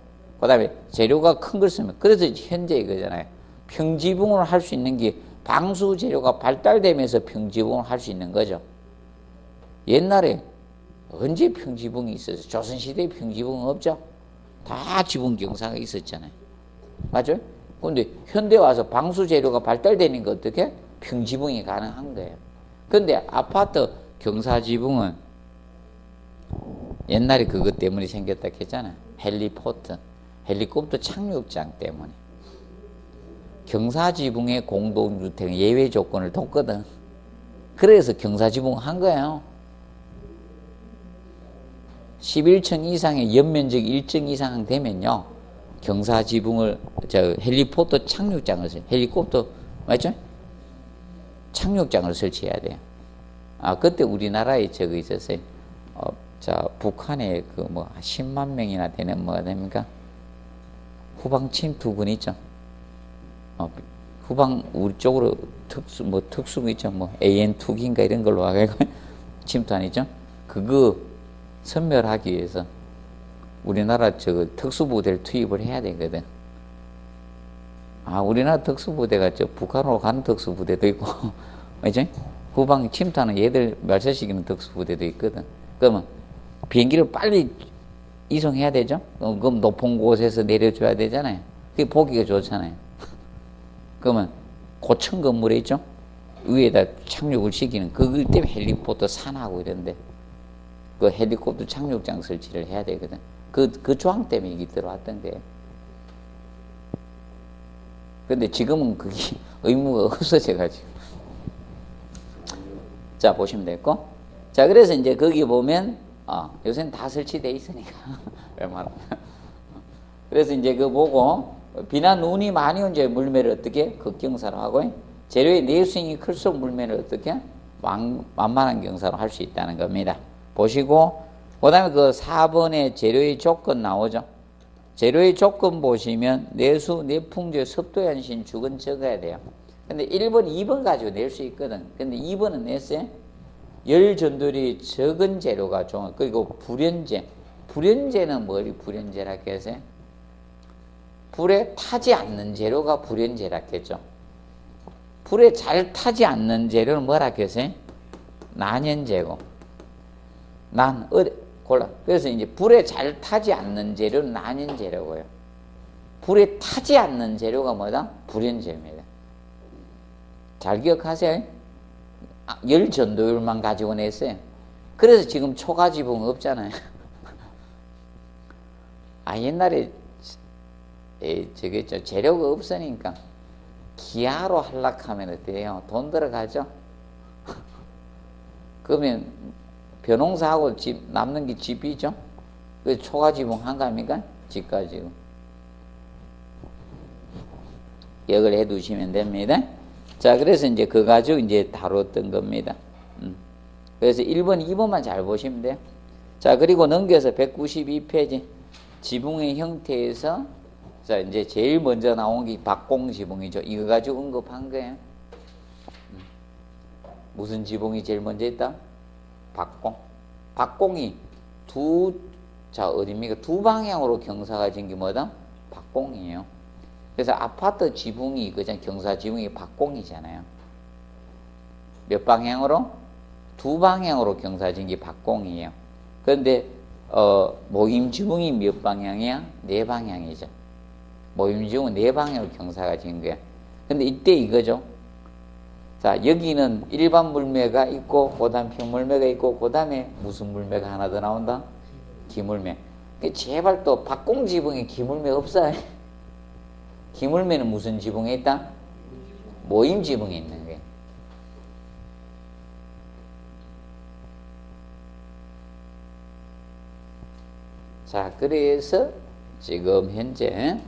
그 다음에 재료가 큰 걸 쓰면, 그래서 현재 이거잖아요. 평지붕을 할 수 있는 게 방수 재료가 발달되면서 평지붕을 할 수 있는 거죠. 옛날에 언제 평지붕이 있었어요? 조선시대에 평지붕은 없죠? 다 지붕 경사가 있었잖아요. 맞죠? 근데 현대 와서 방수 재료가 발달되니까 어떻게? 평지붕이 가능한 거예요. 근데 아파트 경사지붕은 옛날에 그것 때문에 생겼다 했잖아요. 헬리포트, 헬리콥터 착륙장 때문에. 경사지붕의 공동주택 예외 조건을 뒀거든. 그래서 경사지붕 한 거예요. 11층 이상의 연면적 1층 이상 되면요, 경사지붕을, 헬리포터 착륙장을, 헬리콥터, 맞죠? 착륙장을 설치해야 돼요. 그때 우리나라에 저거 있었어요. 북한에 10만 명이나 되는 뭐가 됩니까? 후방 침투군 있죠? 후방 우리 쪽으로 특수군 있죠? AN2기인가 이런 걸로 와가지고 침투 아니죠? 그거 선멸하기 위해서 우리나라 특수부대를 투입을 해야 되거든. 우리나라 특수부대가 북한으로 가는 특수부대도 있고, 맞지? 후방 침투하는 얘들 멸살시키는 특수부대도 있거든. 그러면 비행기를 빨리 이송해야 되죠? 그럼 높은 곳에서 내려줘야 되잖아요. 그게 보기가 좋잖아요. 그러면 고층 건물에 있죠? 위에다 착륙을 시키는, 그것 때문에 헬리콥터 산하고 이런데, 그 헬리콥터 착륙장 설치를 해야 되거든. 그 조항 때문에 이게 들어왔던 거예요. 근데 지금은 그게 의무가 없어져가지고. 자, 보시면 됐고. 자, 그래서 이제 거기 보면, 요새는 다 설치되어 있으니까. 웬만하면. 그래서 이제 그거 보고, 비나 눈이 많이 온 이제 물매를 어떻게? 극경사로 하고, 재료의 내수잉이 클수록 물매를 어떻게? 완만한 경사로 할 수 있다는 겁니다. 보시고, 그 다음에 그 4번에 재료의 조건 나오죠. 재료의 조건 보시면 내수, 내풍재, 습도, 현신, 주근 적어야 돼요. 근데 1번, 2번 가지고 낼 수 있거든. 근데 2번은 냈어요. 열 전도율이 적은 재료가 좋은, 그리고 불연재. 불연재는 뭐를 불연재라고 해서? 불에 타지 않는 재료가 불연재라고 했죠. 불에 잘 타지 않는 재료는 뭐라고 해서? 난연재고. 골라. 그래서 이제 불에 잘 타지 않는 재료는 난연재료고요. 불에 타지 않는 재료가 뭐다? 불연재입니다. 잘 기억하세요. 열 전도율만 가지고 냈어요. 그래서 지금 초가지붕 없잖아요. 옛날에 재료가 없으니까 기아로 하려면 어때요? 돈 들어가죠? 그러면 벼농사하고 집 남는 게 집이죠? 그 초가지붕 한가입니까? 집가지고. 기억을 해 두시면 됩니다. 자, 그래서 이제 그거 가지고 이제 다뤘던 겁니다. 그래서 1번, 2번만 잘 보시면 돼요. 자, 그리고 넘겨서 192페이지. 지붕의 형태에서, 자, 이제 제일 먼저 나온 게 박공지붕이죠. 이거 가지고 언급한 거예요. 무슨 지붕이 제일 먼저 있다? 박공. 박공이 어딥니까? 두 방향으로 경사가 진 게 뭐다? 박공이에요. 그래서 아파트 지붕이, 경사 지붕이 박공이잖아요. 몇 방향으로? 두 방향으로 경사 진 게 박공이에요. 그런데, 모임 지붕이 몇 방향이야? 네 방향이죠. 모임 지붕은 네 방향으로 경사가 진 거야. 근데 이때 이거죠. 자, 여기는 일반 물매가 있고, 그 다음 평물매가 있고, 그 다음에 무슨 물매가 하나 더 나온다? 기물매. 제발 또 박공 지붕에 기물매 없어요. 기물매는 무슨 지붕에 있다? 모임 지붕에 있는 거예요. 자, 그래서 지금 현재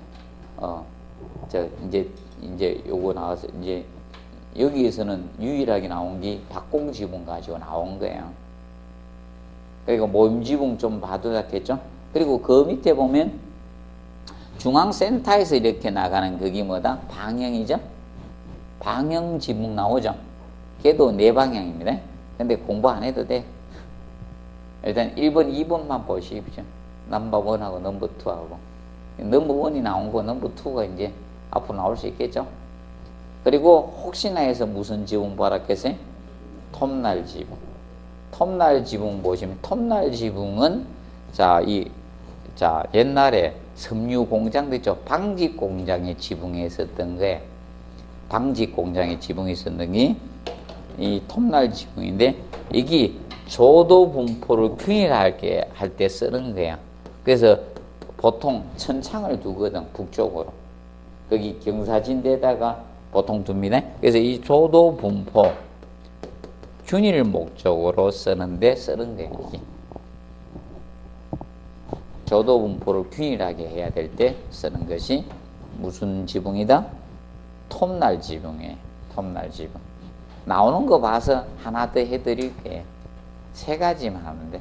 이제 요거 나와서 이제 여기에서는 유일하게 나온 게 박공 지붕 가지고 나온 거예요. 그리고 모임 지붕 좀 봐도 좋겠죠? 그리고 그 밑에 보면 중앙센터에서 이렇게 나가는 그게 뭐다? 방향이죠? 방향 지붕 나오죠? 걔도 네 방향입니다. 근데 공부 안 해도 돼. 일단 1번, 2번만 보십시오. 넘버 1하고 넘버 2하고. 넘버 1이 나온 거 넘버 2가 이제 앞으로 나올 수 있겠죠? 그리고 혹시나 해서 무슨 지붕 보았겠어요? 톱날 지붕. 톱날 지붕 보시면 톱날 지붕은 옛날에 섬유 공장도 있죠. 방직 공장의 지붕에 있었던 거예요. 방직 공장의 지붕에 있었던 게 이 톱날 지붕인데 이게 조도 분포를 균일하게 할 때 쓰는 거예요. 그래서 보통 천창을 두거든, 북쪽으로. 거기 경사진 데다가 보통 둡니다. 그래서 이 조도 분포 균일 목적으로 쓰는데 쓰는 거예요. 이게. 조도 분포를 균일하게 해야 될 때 쓰는 것이 무슨 지붕이다? 톱날 지붕이에요. 톱날 지붕. 나오는 거 봐서 하나 더 해드릴게요. 세 가지만 하면 돼.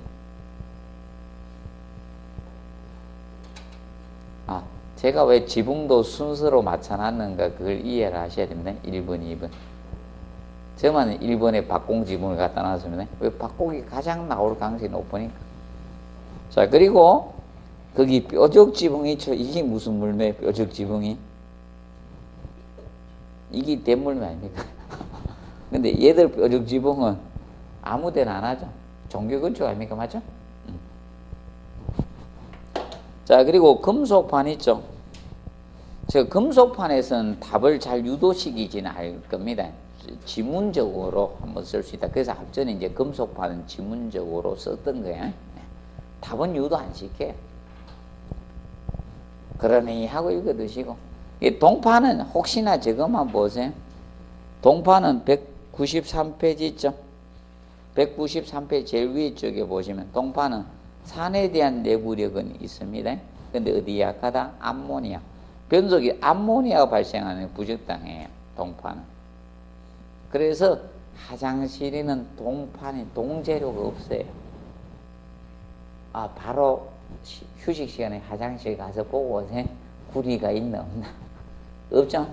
제가 왜 지붕도 순서로 맞춰놨는가 그걸 이해를 하셔야 됩니다. 1번, 2번. 저만 1번에 박공 지붕을 갖다 놨습니다. 왜 박공이 가장 나올 가능성이 높으니까. 자, 그리고 거기 뾰족 지붕이 있죠. 이게 무슨 물매? 뾰족 지붕이? 이게 대물매 아닙니까? 근데 얘들 뾰족 지붕은 아무 데나 안 하죠. 종교 건축 아닙니까? 맞죠? 자, 그리고 금속판 있죠. 저 금속판에서는 답을 잘 유도시키지는 않을 겁니다. 지문적으로 한번 쓸 수 있다. 그래서 앞전에 이제 금속판은 지문적으로 썼던 거예요. 답은 유도 안 시켜요. 그러니 하고 읽어두시고. 이 동판은 혹시나 저것만 보세요. 동판은 193페이지 있죠. 193페이지 제일 위에 쪽에 보시면 동판은 산에 대한 내구력은 있습니다. 근데 어디 약하다? 암모니아. 변속이 암모니아가 발생하는 부적당해요. 동판은. 그래서 화장실에는 동판에 동재료가 없어요. 바로 휴식 시간에 화장실 가서 보고 오세요. 구리가 있나 없나? 없죠?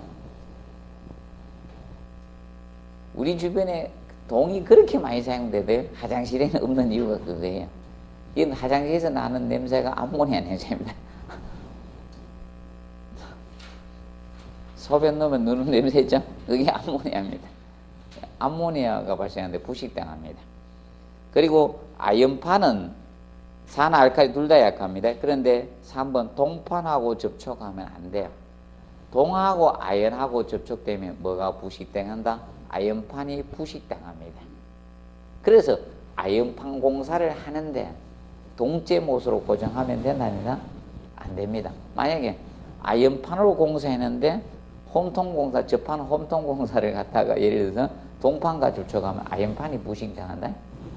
우리 주변에 동이 그렇게 많이 사용돼도 화장실에는 없는 이유가 그거예요. 이건 화장실에서 나는 냄새가 암모니아 냄새입니다. 소변 넣으면 누는 냄새 있죠? 그게 암모니아입니다. 암모니아가 발생하는데 부식당합니다. 그리고 아연판은 산화 알칼리 둘 다 약합니다. 그런데 3번 동판하고 접촉하면 안 돼요. 동하고 아연하고 접촉되면 뭐가 부식당한다? 아연판이 부식당합니다. 그래서 아연판 공사를 하는데 동제못으로 고정하면 된답니다. 안 됩니다. 만약에 아연판으로 공사했는데 홈통공사, 접한 홈통공사를 갖다가 예를 들어서 동판과 접촉하면 아연판이 부식당한다.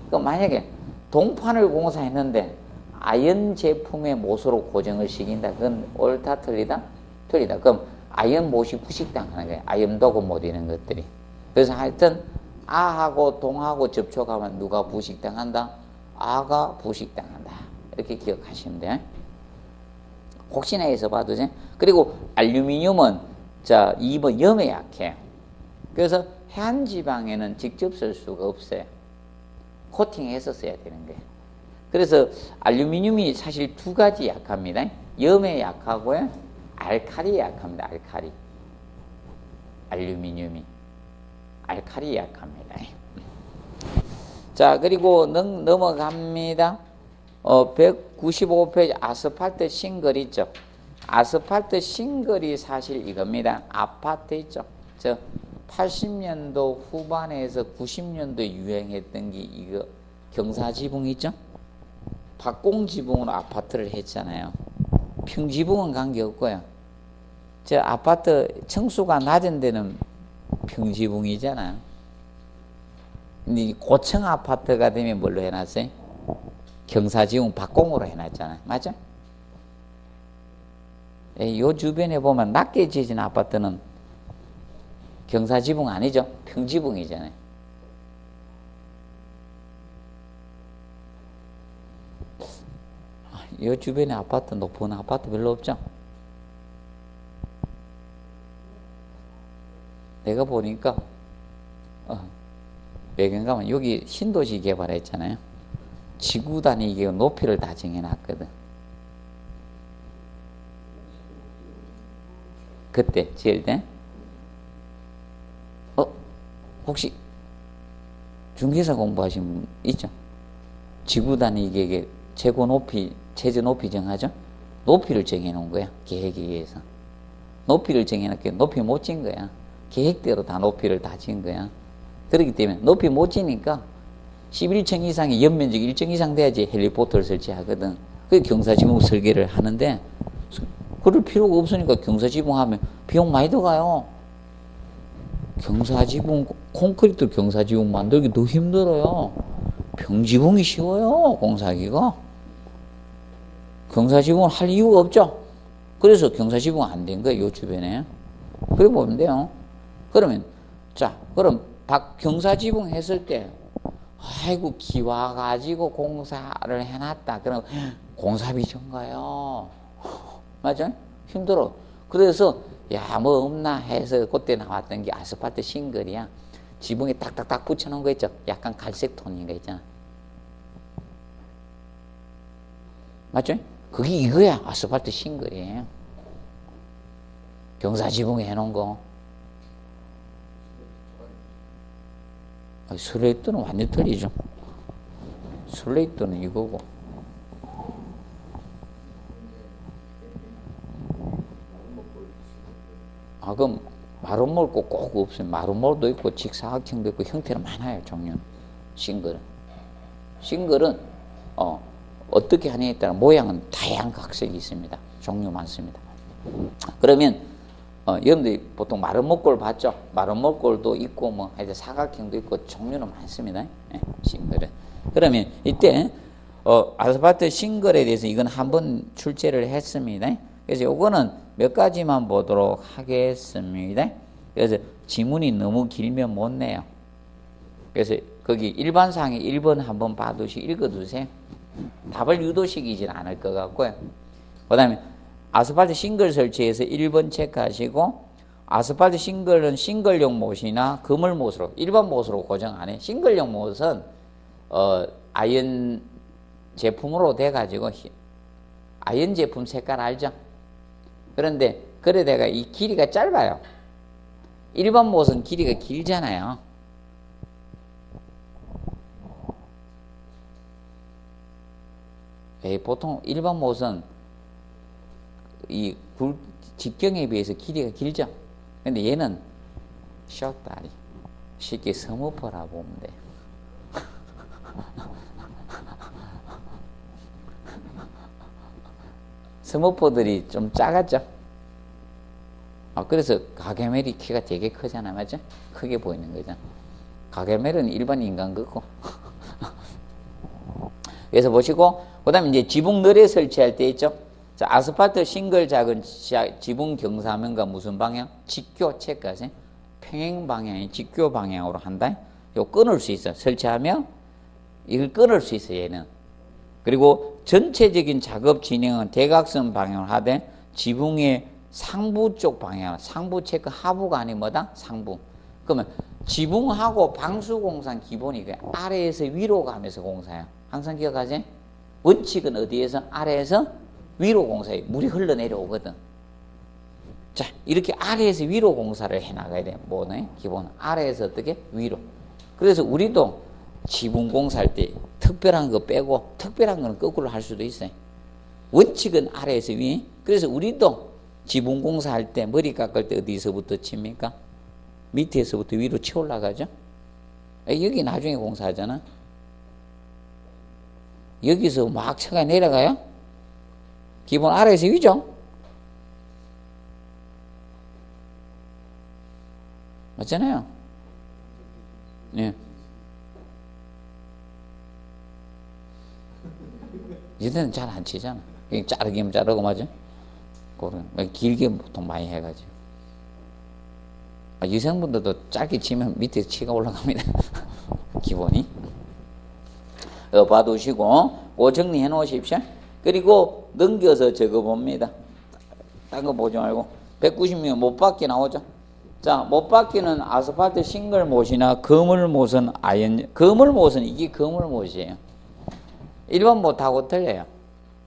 그럼 만약에 동판을 공사했는데 아연 제품의 못으로 고정을 시킨다. 그건 옳다, 틀리다? 틀리다. 그럼 아연 못이 부식당하는 거예요. 아연 도구 못 이런 것들이. 그래서 하여튼 아하고 동하고 접촉하면 누가 부식당한다? 아가 부식당한다. 이렇게 기억하시면 돼요. 혹시나 해서 봐도 돼. 그리고 알루미늄은 2번 염에 약해요. 그래서 해안 지방에는 직접 쓸 수가 없어요. 코팅해서 써야 되는 거예요. 그래서 알루미늄이 사실 두 가지 약합니다. 염에 약하고요, 알칼리에 약합니다. 알칼리. 알루미늄이 알칼리에 약합니다. 자, 그리고 넘어갑니다. 195페이지 아스팔트 싱글 있죠. 아스팔트 싱글이 사실 이겁니다. 아파트 있죠. 저 80년도 후반에서 90년도 유행했던 게 이거 경사지붕 있죠. 박공지붕으로 아파트를 했잖아요. 평지붕은 관계없고요. 저 아파트 층수가 낮은 데는 평지붕이잖아요. 근데 고층 아파트가 되면 뭘로 해놨어요? 경사지붕 박공으로 해놨잖아요. 맞죠? 요 주변에 보면 낮게 지어진 아파트는 경사지붕 아니죠? 평지붕이잖아요. 요 주변에 아파트, 높은 아파트 별로 없죠? 내가 보니까 외경 가면 여기 신도시 개발했잖아요. 지구 단위 높이를 다 정해놨거든. 그때 지을 때 혹시 중개사 공부하신 분 있죠? 지구 단위 이게 최고 높이, 최저 높이 정하죠? 높이를 정해놓은 거야. 계획에 의해서. 높이를 정해놓게 높이 못 진 거야. 계획대로 다 높이를 다 진 거야. 그렇기 때문에 높이 못 지니까 11층 이상의 연면적 1층 이상 돼야지 헬리포터를 설치하거든. 그게 경사지붕 설계를 하는데 그럴 필요가 없으니까 경사지붕 하면 비용 많이 들어가요. 경사지붕, 콘크리트 경사지붕 만들기 더 힘들어요. 평지붕이 쉬워요, 공사하기가. 경사지붕은 할 이유가 없죠. 그래서 경사지붕 안 된 거예요, 요 주변에. 그래 보면 돼요. 그러면, 자, 그럼 경사지붕 했을 때, 아이고, 기와 가지고 공사를 해놨다. 그럼 공사비 전가요. 맞아? 힘들어. 그래서, 야, 뭐 없나 해서 그때 나왔던 게 아스팔트 싱글이야. 지붕에 딱딱딱 붙여놓은 거 있죠? 약간 갈색 톤인 거 있잖아. 맞죠? 그게 이거야. 아스팔트 싱글이에요. 경사지붕에 해놓은 거. 슬레이트는 완전 틀리죠. 슬레이트는 이거고. 그럼 마름모를 꼭 없어요. 마름모도 있고 직사각형도 있고 형태는 많아요. 종류는. 싱글은 어떻게 하느냐에 따라 모양은 다양한 각색이 있습니다. 종류 많습니다. 그러면 여러분들이 보통 마름모꼴 봤죠? 마름모꼴도 있고 뭐 하여튼 사각형도 있고 종류는 많습니다. 싱글은. 그러면 이때 아스팔트 싱글에 대해서 이건 한번 출제를 했습니다. 그래서 요거는 몇 가지만 보도록 하겠습니다. 그래서 지문이 너무 길면 못 내요. 그래서 거기 일반상에 1번 한번 봐두시고 읽어두세요. 답을 유도시키진 않을 것 같고요. 그 다음에 아스팔트 싱글 설치해서 1번 체크하시고, 아스팔트 싱글은 싱글용 못이나 그물 못으로, 일반 못으로 고정 안 해. 싱글용 못은 아연 제품으로 돼가지고 아연 제품 색깔 알죠? 그런데 그래다가 이 길이가 짧아요. 일반 못은 길이가 길잖아요. 보통 일반 못은 이 직경에 비해서 길이가 길죠. 근데 얘는 숏다리, 쉽게 서머퍼라고 보면 돼. 서머퍼들이 좀 작았죠. 그래서 가게멜이 키가 되게 크잖아, 맞죠? 크게 보이는 거죠. 가게멜은 일반 인간 같고. 그래서 보시고, 그 다음에 이제 지붕 너레 설치할 때 있죠? 자, 아스팔트 싱글 작은 지붕 경사면과 무슨 방향? 직교 체크하세요. 평행 방향이 직교 방향으로 한다. 요 끊을 수 있어. 설치하면 이걸 끊을 수 있어, 얘는. 그리고 전체적인 작업 진행은 대각선 방향을 하되 지붕의 상부 쪽 방향, 상부 체크 하부가 아니 뭐다? 상부. 그러면 지붕하고 방수공사는 기본이 아래에서 위로 가면서 공사야. 항상 기억하지? 원칙은 어디에서? 아래에서 위로 공사해. 물이 흘러내려오거든. 자, 이렇게 아래에서 위로 공사를 해나가야 돼. 뭐네? 기본. 아래에서 어떻게? 위로. 그래서 우리도 지붕 공사할 때 특별한 거 빼고 특별한 거는 거꾸로 할 수도 있어요. 원칙은 아래에서 위. 그래서 우리도 지붕 공사할 때 머리 깎을 때 어디서부터 칩니까? 밑에서부터 위로 치 올라가죠. 여기 나중에 공사하잖아. 여기서 막 차가 내려가요. 기본 아래에서 위죠. 맞잖아요. 예. 이제는 잘 안 치잖아. 자르기면 자르고 맞아. 그런 길게 보통 많이 해가지고. 여성분들도 짧게 치면 밑에 치가 올라갑니다. 기본이. 봐두시고 그거 정리해 놓으십시오. 그리고 넘겨서 적어봅니다. 딴 거 보지 말고 190면 못 받기 나오죠. 자, 못 받기는 아스팔트 싱글 못이나 거물못은 거물못은 이게 거물못이에요. 일반 못하고 틀려요.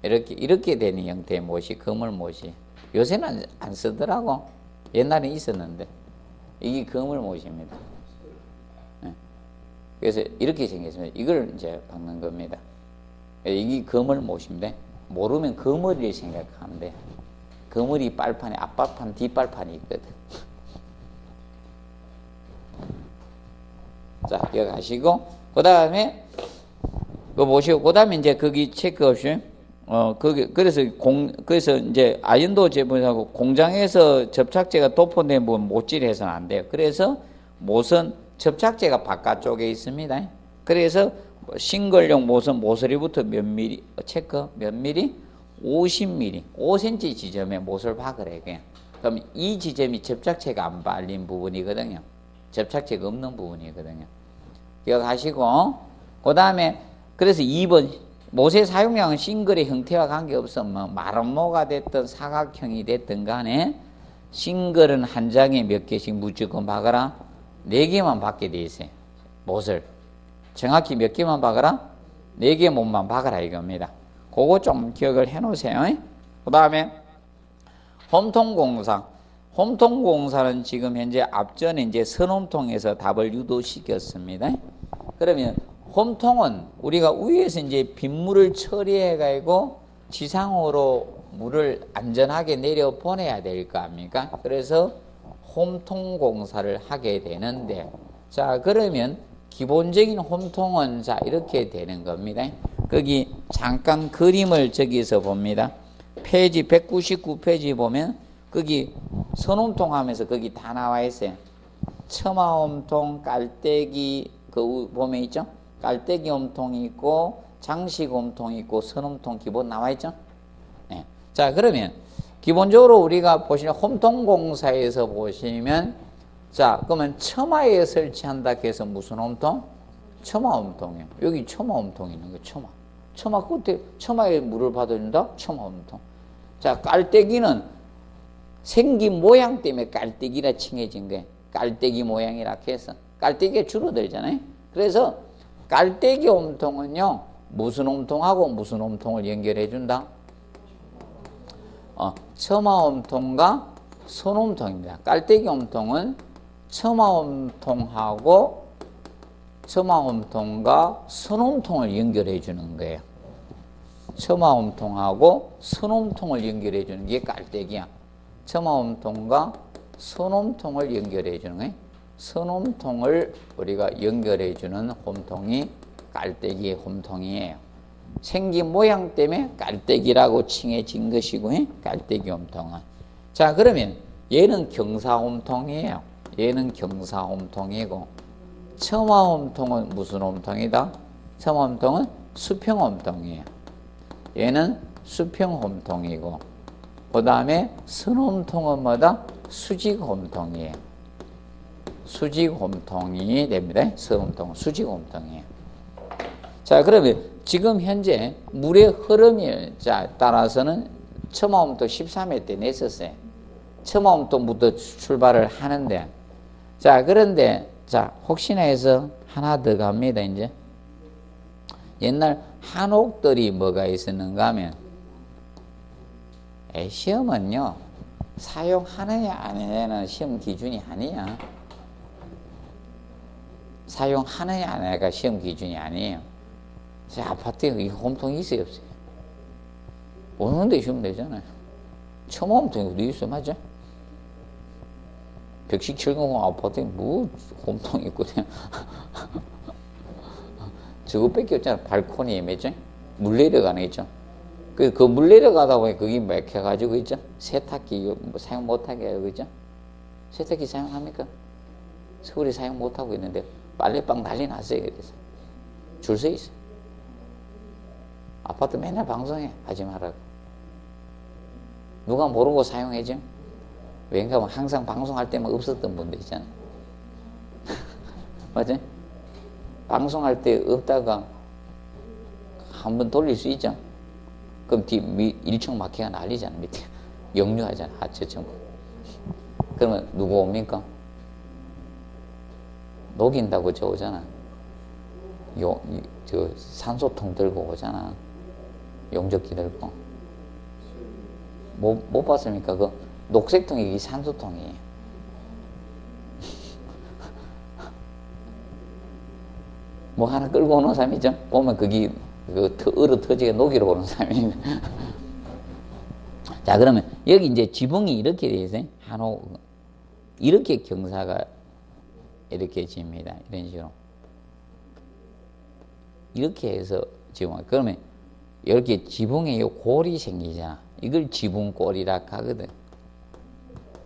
이렇게 되는 형태의 못이 거물못이에요. 요새는 안 쓰더라고. 옛날에 있었는데 이게 거물못입니다. 네. 그래서 이렇게 생겼습니다. 이걸 이제 박는 겁니다. 이게 거물못인데 모르면 거물이를 생각하면 돼. 거물이 빨판에 앞발판 뒷발판이 있거든. 자, 기억하시고 그 다음에 그거 보시고 그 다음에 이제 거기 체크 없이 그래서 이제 아연도 제품하고 공장에서 접착제가 도포된 부분 못질해서는 안 돼요. 그래서 못은 접착제가 바깥쪽에 있습니다. 그래서 싱글용 못은 모서리부터 몇 미리 체크 몇 미리 50mm 5cm 지점에 못을 박으래. 그럼 이 지점이 접착제가 안 발린 부분이거든요. 접착제가 없는 부분이거든요. 기억하시고 그 다음에 그래서 2번 못의 사용량은 싱글의 형태와 관계없어 뭐 마름모가 됐든 사각형이 됐든 간에 싱글은 한 장에 몇 개씩 무조건 박아라. 4개만 박게 돼 있어요. 못을 정확히 몇 개만 박아라. 4개 못만 박아라 이겁니다. 그거 좀 기억을 해 놓으세요. 그 다음에 홈통공사. 홈통공사는 지금 현재 앞전에 이제 선홈통에서 답을 유도시켰습니다. 그러면 홈통은 우리가 위에서 이제 빗물을 처리해 가지고 지상으로 물을 안전하게 내려 보내야 될 거 아닙니까? 그래서 홈통공사를 하게 되는데, 자, 그러면 기본적인 홈통은 자, 이렇게 되는 겁니다. 거기 잠깐 그림을 저기서 봅니다. 페이지 199페이지 보면 거기 선홈통 하면서 거기 다 나와 있어요. 처마홈통, 깔때기 그 보면 있죠? 깔때기 홈통이 있고 장식 홈통이 있고 선홈통 기본 나와 있죠? 네. 자, 그러면 기본적으로 우리가 보시면 홈통공사에서 보시면 자, 그러면 처마에 설치한다 해서 무슨 홈통? 처마 홈통이에요. 여기 처마 홈통이 있는 거예요. 처마 끝에 처마에 물을 받아준다? 처마 홈통. 자, 깔때기는 생긴 모양 때문에 깔때기라 칭해진 거예요. 깔때기 모양이라 해서 깔때기가 줄어들잖아요. 그래서 깔때기 홈통은요 무슨 홈통하고 무슨 홈통을 연결해 준다? 처마 홈통과 선 홈통입니다. 깔때기 홈통은 처마 홈통하고 처마 홈통과 선 홈통을 연결해 주는 거예요. 처마 홈통하고 선 홈통을 연결해 주는 게 깔때기야. 처마 홈통과 선 홈통을 연결해 주는 거예요. 선 홈통을 우리가 연결해 주는 홈통이 깔때기 홈통이에요. 생긴 모양 때문에 깔때기라고 칭해진 것이고, 깔때기 홈통은. 자, 그러면 얘는 경사 홈통이에요. 얘는 경사 홈통이고, 처마 홈통은 무슨 홈통이다? 처마 홈통은 수평 홈통이에요. 얘는 수평 홈통이고, 그 다음에 선 홈통은 뭐다? 수직 홈통이에요. 수직 홈통이 됩니다. 선 홈통은 수직 홈통이에요. 자, 그러면 지금 현재 물의 흐름에 따라서는 처마 홈통 13회 때 냈었어요. 처마 홈통부터 출발을 하는데, 자, 그런데 자, 혹시나 해서 하나 더 갑니다, 이제. 옛날 한옥들이 뭐가 있었는가 하면, 시험은요, 사용하느냐, 안 하느냐는 시험 기준이 아니야. 사용하느냐, 안 하느냐가 시험 기준이 아니에요. 제 아파트에 이 홈통이 있어요, 없어요? 오는 데 있으면 되잖아요. 처음 홈통이 어디 있어, 맞아? 백식 70 아파트에 뭐 홈통이 있고, 그냥. 저거밖에 없잖아. 발코니에 맞죠? 물 내려가는 있죠? 그 물 내려가다 보니 거기 막혀가지고 있죠? 세탁기 뭐 사용 못하게 하고 있죠? 세탁기 사용합니까? 서울에 사용 못하고 있는데 빨래방 난리 났어요. 그래서 줄 서 있어. 아파트 맨날 방송해. 하지 말라고. 누가 모르고 사용해죠? 왜냐면 항상 방송할 때만 없었던 분들 있잖아요. 맞아요? 방송할 때 없다가 한번 돌릴 수 있죠? 그럼 뒤 1층 막히가 난리잖아. 밑에 역류하잖아. 하체 전부. 그러면 누구 옵니까? 녹인다고 저 오잖아. 저 산소통 들고 오잖아. 용접기 들고. 못 봤습니까? 그 녹색통이 이 산소통이에요. 뭐 하나 끌고 오는 사람이죠? 보면 거기 얼어 터지게 녹이러 오는 사람이. 자, 그러면 여기 이제 지붕이 이렇게 되어 있어요. 이렇게 경사가 이렇게 집니다. 이런 식으로. 이렇게 해서 지붕. 그러면 이렇게 지붕에 요 골이 생기잖아. 이걸 지붕골이라 하거든.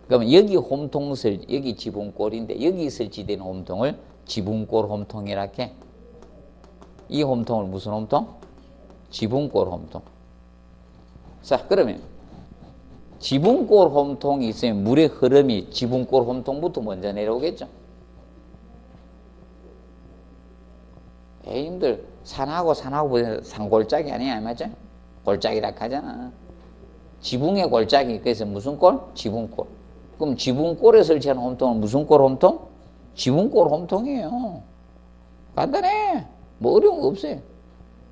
그러면 여기 여기 지붕골인데 여기 설치된 홈통을 지붕골 홈통이라 해. 이 홈통을 무슨 홈통? 지붕골 홈통. 자, 그러면 지붕골 홈통이 있으면 물의 흐름이 지붕골 홈통부터 먼저 내려오겠죠? 님들 산하고 보면 산골짜기 아니야, 맞죠? 골짜기라 하잖아. 지붕의 골짜기. 그래서 무슨 골? 지붕골. 그럼 지붕골에 설치한 홈통은 무슨 골 홈통? 지붕골 홈통이에요. 간단해. 뭐 어려운 거 없어요.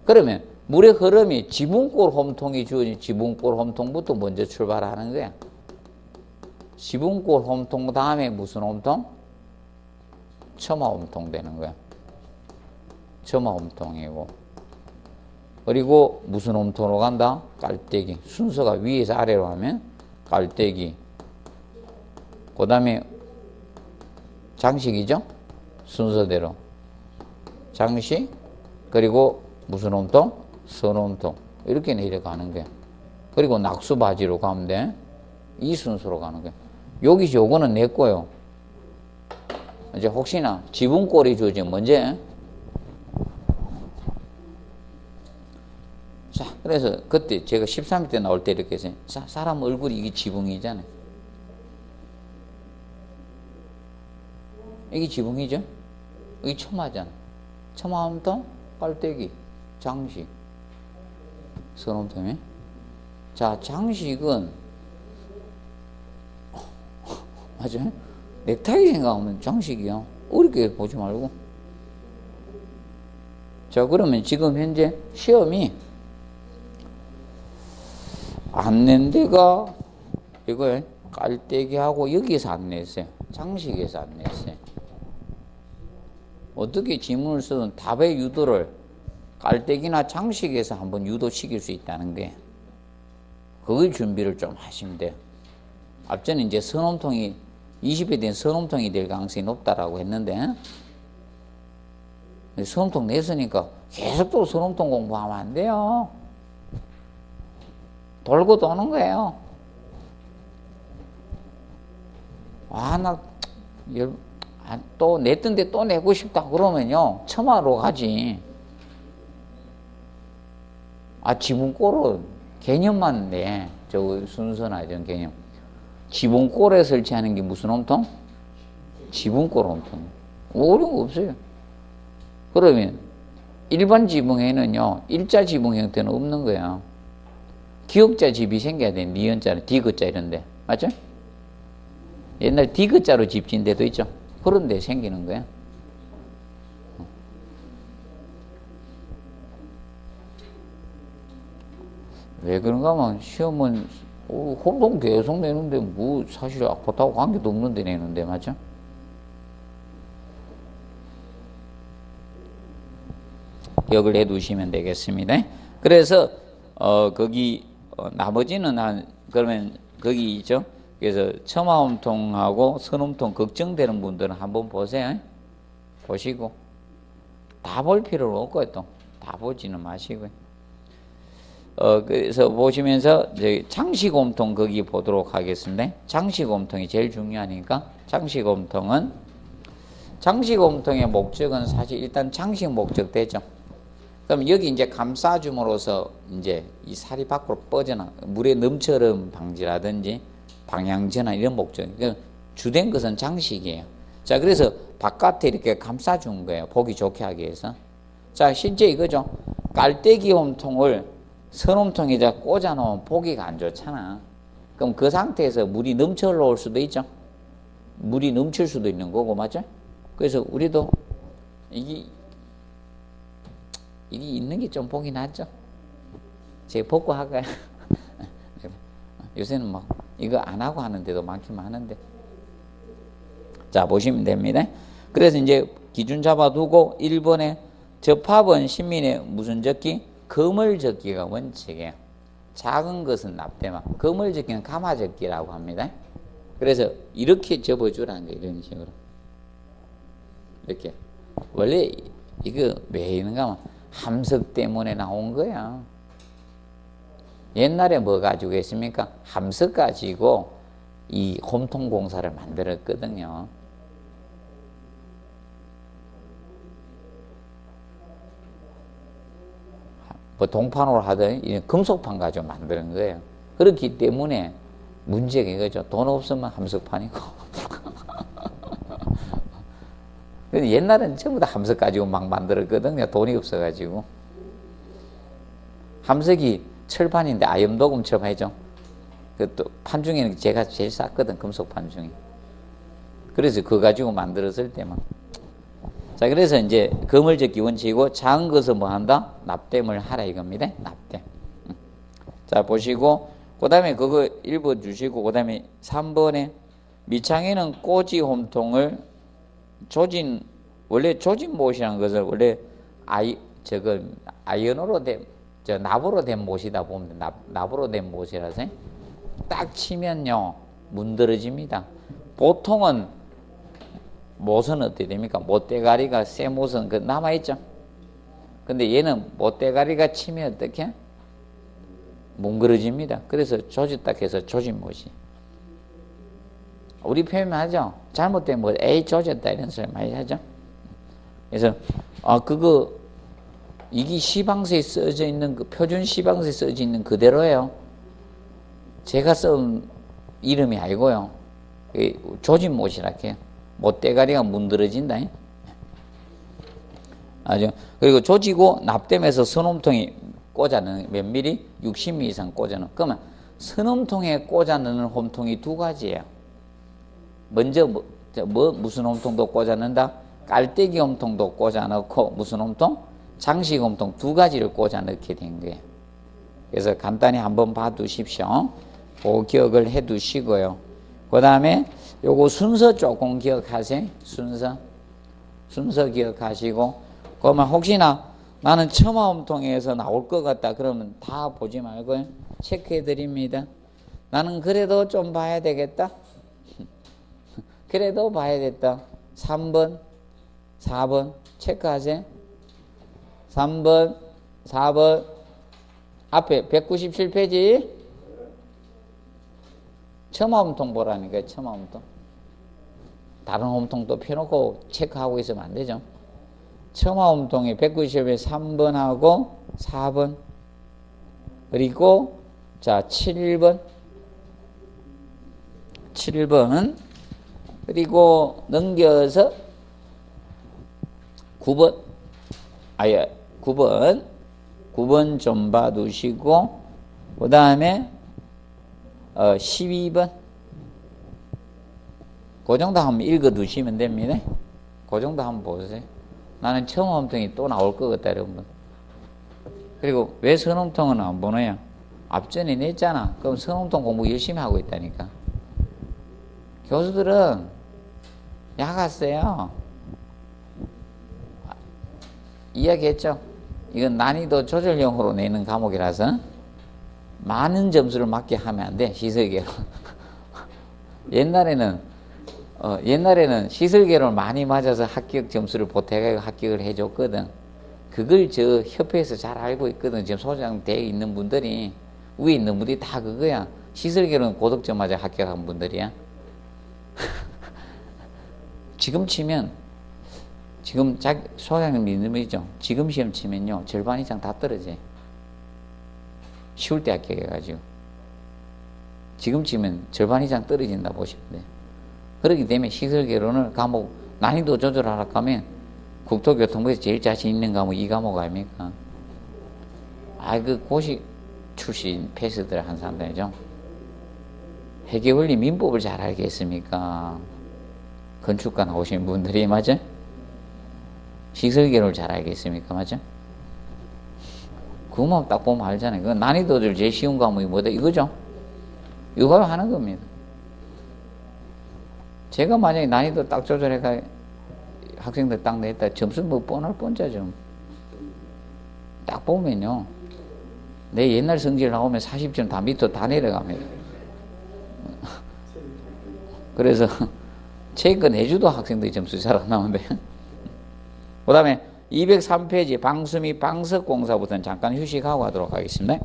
그러면 물의 흐름이 지붕골 홈통이 주어진 지붕골 홈통부터 먼저 출발하는 거야. 지붕골 홈통 다음에 무슨 홈통? 처마 홈통 되는 거야. 처마 홈통이고. 그리고 무슨 홈통으로 간다? 깔때기. 순서가 위에서 아래로 하면 깔때기. 그 다음에 장식이죠? 순서대로. 장식. 그리고 무슨 홈통? 선홈통. 이렇게 내려가는 거야. 그리고 낙수바지로 가면 돼. 이 순서로 가는 거야. 여기서 요거는 내 거요. 이제 혹시나 지붕골이 주어지면 먼저. 자, 그래서 그때 제가 13일 때 나올 때 이렇게 했어요. 사람 얼굴이 이게 지붕이잖아요. 이게 지붕이죠? 이게 처마잖아. 처마홈통, 깔때기, 장식, 선홈통에. 자, 장식은 맞아요? 넥타이 생각하면 장식이야. 어렵게 보지 말고. 자, 그러면 지금 현재 시험이 안 낸 데가 이거에 깔때기하고 여기서 안 냈어요. 장식에서 안 냈어요. 어떻게 지문을 쓰든 답의 유도를 깔때기나 장식에서 한번 유도시킬 수 있다는 게, 그걸 준비를 좀 하시면 돼요. 앞전에 이제 선홈통이 20에 대한 선홈통이 될 가능성이 높다라고 했는데, 선홈통 냈으니까 계속 또 선홈통 공부하면 안 돼요. 돌고 도는 거예요. 또 냈던데 또 내고 싶다 그러면요, 처마로 가지. 지붕골은 개념만 내. 저 순서나 이런 개념. 지붕골에 설치하는 게 무슨 홈통? 지붕골 홈통. 어려운 거 없어요. 그러면 일반 지붕에는요, 일자 지붕 형태는 없는 거야. 기역자 집이 생겨야 돼. 니은자는 디귿자 이런데. 맞죠? 옛날 디귿자로 집 지은 데도 있죠. 그런 데 생기는 거야. 왜 그런가 하면 시험은 홈통 계속 내는데 뭐 사실 아파트하고 관계도 없는데 내는데 맞죠? 기억을 해 두시면 되겠습니다. 그래서 거기 나머지는 그러면 거기 있죠. 그래서 첨화홈통하고 선홈통 걱정되는 분들은 한번 보세요. 보시고 다 볼 필요는 없고요. 또 다 보지는 마시고요. 그래서 보시면서 이제 장식홈통 거기 보도록 하겠습니다. 장식홈통이 제일 중요하니까 장식홈통의 목적은 사실 일단 장식 목적 되죠. 그럼 여기 이제 감싸줌으로써 이제 이 살이 밖으로 뻗어나 물에 넘처럼 방지라든지 방향 전환 이런 목적. 그러니까 주된 것은 장식이에요. 자, 그래서 바깥에 이렇게 감싸준 거예요. 보기 좋게 하기 위해서. 자, 실제 이거죠. 깔때기 홈통을 선홈통에다 꽂아 놓으면 보기가 안 좋잖아. 그럼 그 상태에서 물이 넘쳐 올라올 수도 있죠. 물이 넘칠 수도 있는 거고, 맞죠? 그래서 우리도 이게 있는 게 좀 보기 낫죠. 제가 벗고 할까요? 요새는 뭐 이거 안 하고 하는 데도 많긴 많은데. 자, 보시면 됩니다. 그래서 이제 기준 잡아두고 1번에 접합은 신민의 무슨 적기? 거물적기가 원칙이에요. 작은 것은 납땜만, 거물적기는 가마적기라고 합니다. 그래서 이렇게 접어주라는 거예요. 이런 식으로. 이렇게. 원래 이거 왜 있는가 하면 함석 때문에 나온 거야. 옛날에 뭐 가지고 했습니까? 함석 가지고 이 홈통 공사를 만들었거든요. 뭐 동판으로 하든 금속판 가지고 만드는 거예요. 그렇기 때문에 문제가 이거죠. 돈 없으면 함석판이고. 근데 옛날엔 전부 다 함석 가지고 막 만들었거든요. 돈이 없어가지고. 함석이 철판인데 아염도금 철판이죠. 또 판 중에는 제가 제일 쌌거든. 금속판 중에. 그래서 그거 가지고 만들었을 때만. 자, 그래서 이제 거물적기 원칙이고 작은 것은 뭐 한다? 납땜을 하라 이겁니다. 납땜. 자, 보시고 그 다음에 그거 읽어주시고 그 다음에 3번에 미창에는 꼬지 홈통을 원래 조진 못이라는 것을 원래 아이언으로 된, 납으로 된 못이다 보면 납으로 된 못이라서 딱 치면요 문드러집니다. 보통은 못은 어떻게 됩니까? 못대가리가 새 못은 남아있죠. 근데 얘는 못대가리가 치면 어떻게? 뭉그러집니다. 그래서 조졌다 해서 조진 못이. 우리 표현하죠. 잘못된 뭐 에이 조졌다 이런 소리 많이 하죠. 그래서 이게 시방서에 써져 있는 그 표준 시방서에 써져 있는 그대로예요. 제가 쓴 이름이 아니고요. 조진 못이라 해요. 못대가리가 문드러진다. 아죠. 그리고 조지고 납땜해서 선홈통이 꽂아 넣는 몇 미리? 60mm 이상 꽂아 넣는. 그러면 선홈통에 꽂아 넣는 홈통이 두 가지예요. 먼저 무슨 홈통도 꽂아 넣는다? 깔때기 홈통도 꽂아 넣고 무슨 홈통? 장식 홈통 두 가지를 꽂아 넣게 된 거예요. 그래서 간단히 한번 봐두십시오. 그 기억을 해두시고요. 그 다음에 요거 순서 조금 기억하세요. 순서 기억하시고 그러면 혹시나 나는 첨화홈통에서 나올 것 같다 그러면 다 보지 말고요. 체크해 드립니다. 나는 그래도 좀 봐야 되겠다. 그래도 봐야겠다. 3번 4번 체크하세요. 3번 4번 앞에 197페이지 첨화홈통 보라니까요. 첨화홈통. 다른 홈통도 펴놓고 체크하고 있으면 안 되죠. 첨화홈통이 190에 3번하고 4번 그리고 자 7번 그리고 넘겨서 9번 9번 좀 봐두시고 그 다음에 12번 그 정도 한번 읽어두시면 됩니다. 그 정도 한번 보세요. 나는 첨화홈통이 또 나올 것 같다 여러분. 그리고 왜 선홈통은 안 보나요? 앞전에 냈잖아. 그럼 성공통 공부 열심히 하고 있다니까. 교수들은 야갔어요. 이야기했죠. 이건 난이도 조절형으로 내는 과목이라서 많은 점수를 맞게 하면 안 돼. 시설계로. 옛날에는 시설계로 많이 맞아서 합격 점수를 보태가지고 합격을 해줬거든. 그걸 저 협회에서 잘 알고 있거든. 지금 소장 돼 있는 분들이, 위에 있는 분들이 다 그거야. 시설계로는 고득점 맞아 합격한 분들이야. 지금 치면, 지금 소장님 믿음이죠. 지금 시험 치면요, 절반 이상 다 떨어져. 쉬울 때 합격해가지고. 지금 치면 절반 이상 떨어진다 보시면 돼. 그렇기 때문에 시설개론을 과목 난이도 조절하라고 하면 국토교통부에서 제일 자신 있는 과목 이 과목 아닙니까? 그 고시 출신 패스들 한 사람들이죠. 회계원리 민법을 잘 알겠습니까? 건축가 나오신 분들이, 맞아? 시설개론을 잘 알겠습니까? 맞아? 그것만 딱 보면 알잖아요. 그 난이도들 제일 쉬운 과목이 뭐다? 이거죠? 이거 하는 겁니다. 제가 만약에 난이도 딱 조절해가 학생들 딱 냈다. 점수 뭐 뻔할 뻔짜죠. 딱 보면요. 내 옛날 성질 나오면 40점 다 밑으로 다 내려갑니다. 그래서 체크 내주도 학생들이 점수 잘 안 나오는데. 그 다음에 203페이지 방수 및 방석공사부터는 잠깐 휴식하고 하도록 하겠습니다.